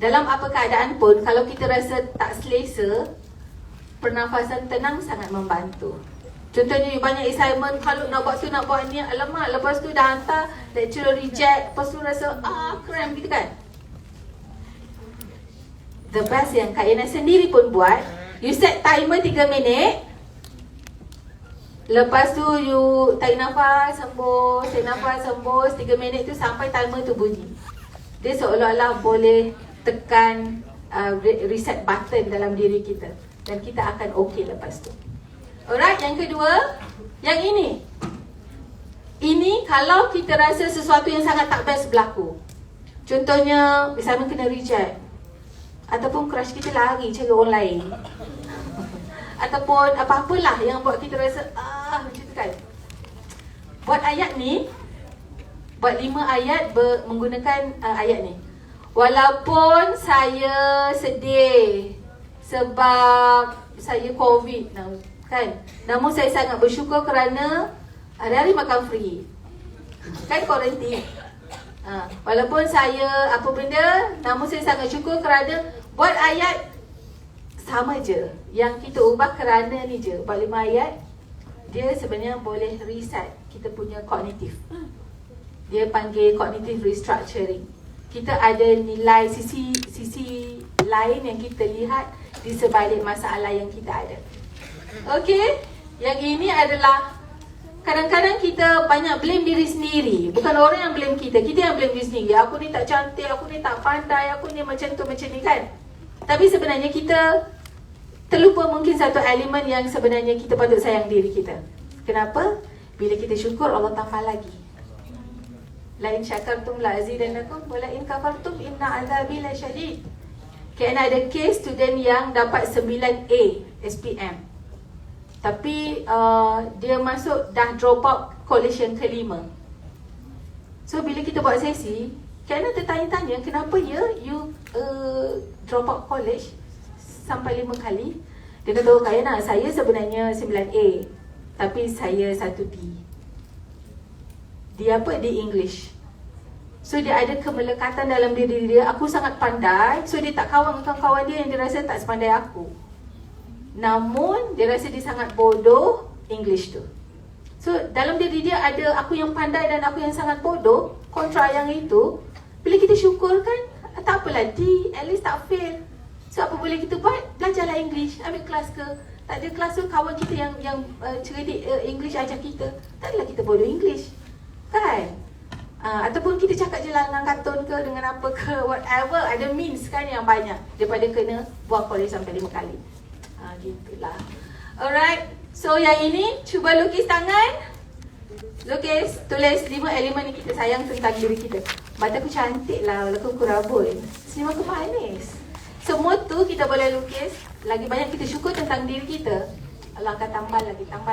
Dalam apa keadaan pun, kalau kita rasa tak selesa, pernafasan tenang sangat membantu. Contohnya banyak assignment, kalau nak buat tu nak buat ni, alamak, lepas tu dah hantar, lecturer reject, lepas tu rasa kram gitu kan. The best yang Kak Yana sendiri pun buat, you set timer 3 minit. Lepas tu you tarik nafas, sembus, tarik nafas, sembus 3 minit tu sampai timer tu bunyi. Dia seolah-olah boleh tekan reset button dalam diri kita. Dan kita akan okey lepas tu. Alright, yang kedua, yang ini. Ini kalau kita rasa sesuatu yang sangat tak best berlaku. Contohnya, assignment kena reject. Ataupun crush kita lari cari orang lain. Ataupun apa-apalah yang buat kita rasa macam tu kan. Buat ayat ni, buat 5 ayat menggunakan ayat ni. Walaupun saya sedih sebab saya COVID kan, namun saya sangat bersyukur kerana hari-hari makan free. Kan kuarantin. Walaupun saya apa benda, namun saya sangat syukur kerana buat ayat sama je. Yang kita ubah kerana ni je. Buat 5 ayat, dia sebenarnya boleh reset kita punya kognitif. Dia panggil cognitive restructuring. Kita ada nilai sisi lain yang kita lihat di sebalik masalah yang kita ada. Okey, yang ini adalah kadang-kadang kita banyak blame diri sendiri. Bukan orang yang blame kita, kita yang blame diri sendiri. Aku ni tak cantik, aku ni tak pandai, aku ni macam tu macam ni kan. Tapi sebenarnya kita terlupa mungkin satu elemen yang sebenarnya kita patut sayang diri kita. Kenapa? Bila kita syukur, Allah tambah lagi. Lain syakartum la azidannakum wa la in kafartum inna azabi lasyadid. Kena ada case student yang dapat 9A SPM. Tapi dia masuk dah drop out college yang kelima. So bila kita buat sesi, kena tertanya-tanya kenapa ya you drop out college sampai 5 kali. Dia kata, oh Kak Yana, saya sebenarnya 9A, tapi saya 1D. Dia apa? Di English. So dia ada kemelekatan dalam diri dia. Aku sangat pandai. So dia tak kawan dengan kawan dia yang dia rasa tak sepandai aku. Namun dia rasa dia sangat bodoh English tu. So dalam diri dia ada aku yang pandai dan aku yang sangat bodoh. Kontra yang itu. Bila kita syukur kan, tak apalah D, at least tak fail. So apa boleh kita buat? Belajarlah English. Ambil kelas ke. Tak ada kelas tu, kawan kita yang cerdik English ajar kita. Tak adalah kita bodoh English. Kan? Ataupun kita cakap je lah dengan kartun ke, dengan apa ke, whatever. Ada means kan yang banyak daripada kena buang college sampai 5 kali. Gitulah. Alright. So yang ini, cuba lukis tangan. Lukis, tulis 5 elemen yang kita sayang tentang diri kita. Mata aku cantik lah, walaupun aku rabun. Senyum aku manis. Semua tu kita boleh lukis. Lagi banyak kita syukur tentang diri kita, Allah akan tambah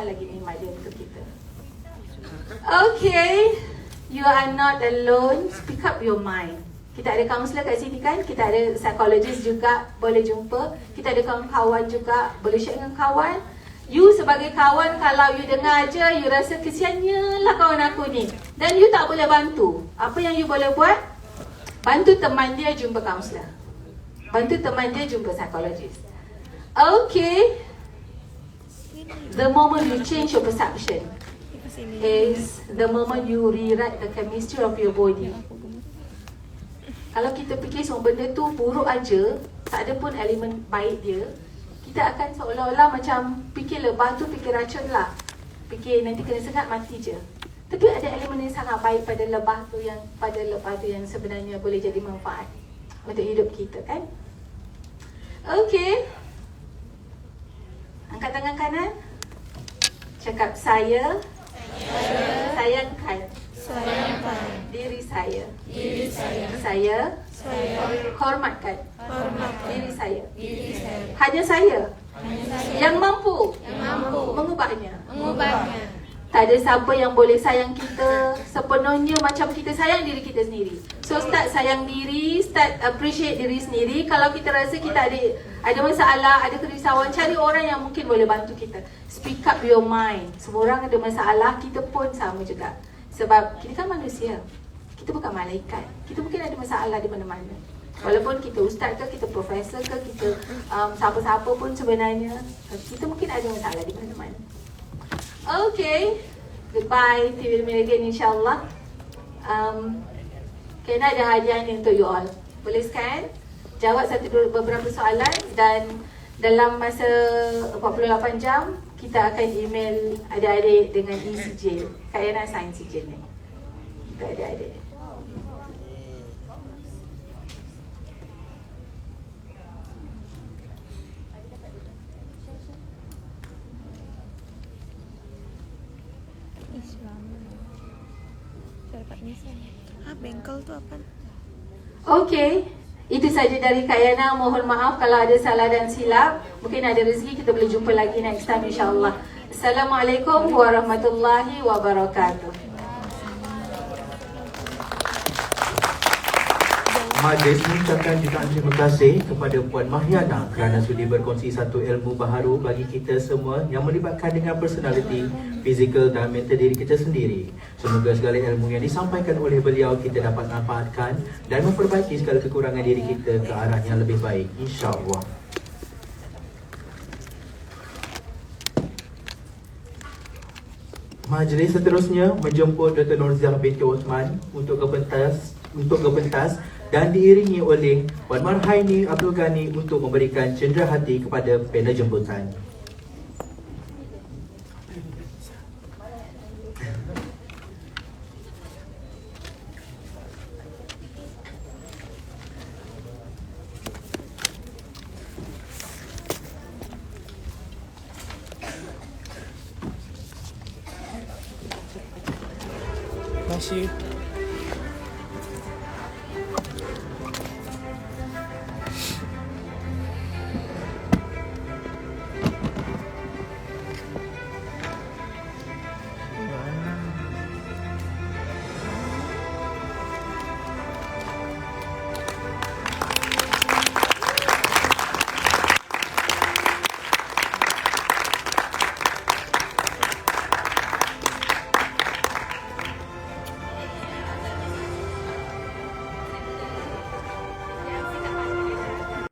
lagi nikmat dia untuk kita. Okay, you are not alone. Speak up your mind. Kita ada kaunselor kat sini kan. Kita ada psikologis juga, boleh jumpa. Kita ada kawan-kawan juga, boleh share dengan kawan. You sebagai kawan, kalau you dengar je, you rasa kesiannya lah kawan aku ni, dan you tak boleh bantu. Apa yang you boleh buat? Bantu teman dia jumpa kaunselor. Bantu teman dia jumpa psikologis. Okay. The moment you change your perception is the moment you rewrite the chemistry of your body. Kalau kita fikir semua benda tu buruk aja, tak ada pun elemen baik dia, kita akan seolah-olah macam fikir lebah tu fikir racun lah. Fikir nanti kena sengat mati je. Tapi ada elemen yang sangat baik pada lebah tu yang sebenarnya boleh jadi manfaat untuk hidup kita kan. Okay. Angkat tangan kanan. Cakap saya sayangkan diri saya. Saya hormatkan diri saya. Hanya saya yang mampu mengubahnya. Tak ada siapa yang boleh sayang kita sepenuhnya macam kita sayang diri kita sendiri. So start sayang diri, start appreciate diri sendiri. Kalau kita rasa kita ada masalah, ada kerisauan, cari orang yang mungkin boleh bantu kita. Speak up your mind. Semua orang ada masalah, kita pun sama juga. Sebab kita kan manusia. Kita bukan malaikat. Kita mungkin ada masalah di mana-mana. Walaupun kita ustaz ke, kita profesor ke, kita siapa-siapa pun sebenarnya, kita mungkin ada masalah di mana-mana. Okay, goodbye TV Meridian insyaAllah. Kena ada hadiah ni untuk you all. Boleh scan, jawab beberapa soalan, dan dalam masa 48 jam kita akan email adik-adik dengan e-sijil. Kak Yana sign sijil ni untuk adik-adik. Bengkel tu apa? Okay, itu saja dari Kak Yana. Mohon maaf kalau ada salah dan silap. Mungkin ada rezeki kita boleh jumpa lagi next time insyaAllah. Assalamualaikum warahmatullahi wabarakatuh. Majlis mengucapkan jutaan terima kasih kepada Puan Mahyana kerana sudi berkongsi satu ilmu baharu bagi kita semua yang melibatkan dengan personaliti, fizikal dan mental diri kita sendiri. Semoga segala ilmu yang disampaikan oleh beliau kita dapat manfaatkan dan memperbaiki segala kekurangan diri kita ke arah yang lebih baik, insya-Allah. Majlis seterusnya menjemput Dr. Nurziah binti Osman untuk ke pentas dan diiringi oleh Puan Marhaini Abdul Ghani untuk memberikan cenderahati kepada panel jemputan. Terima kasih.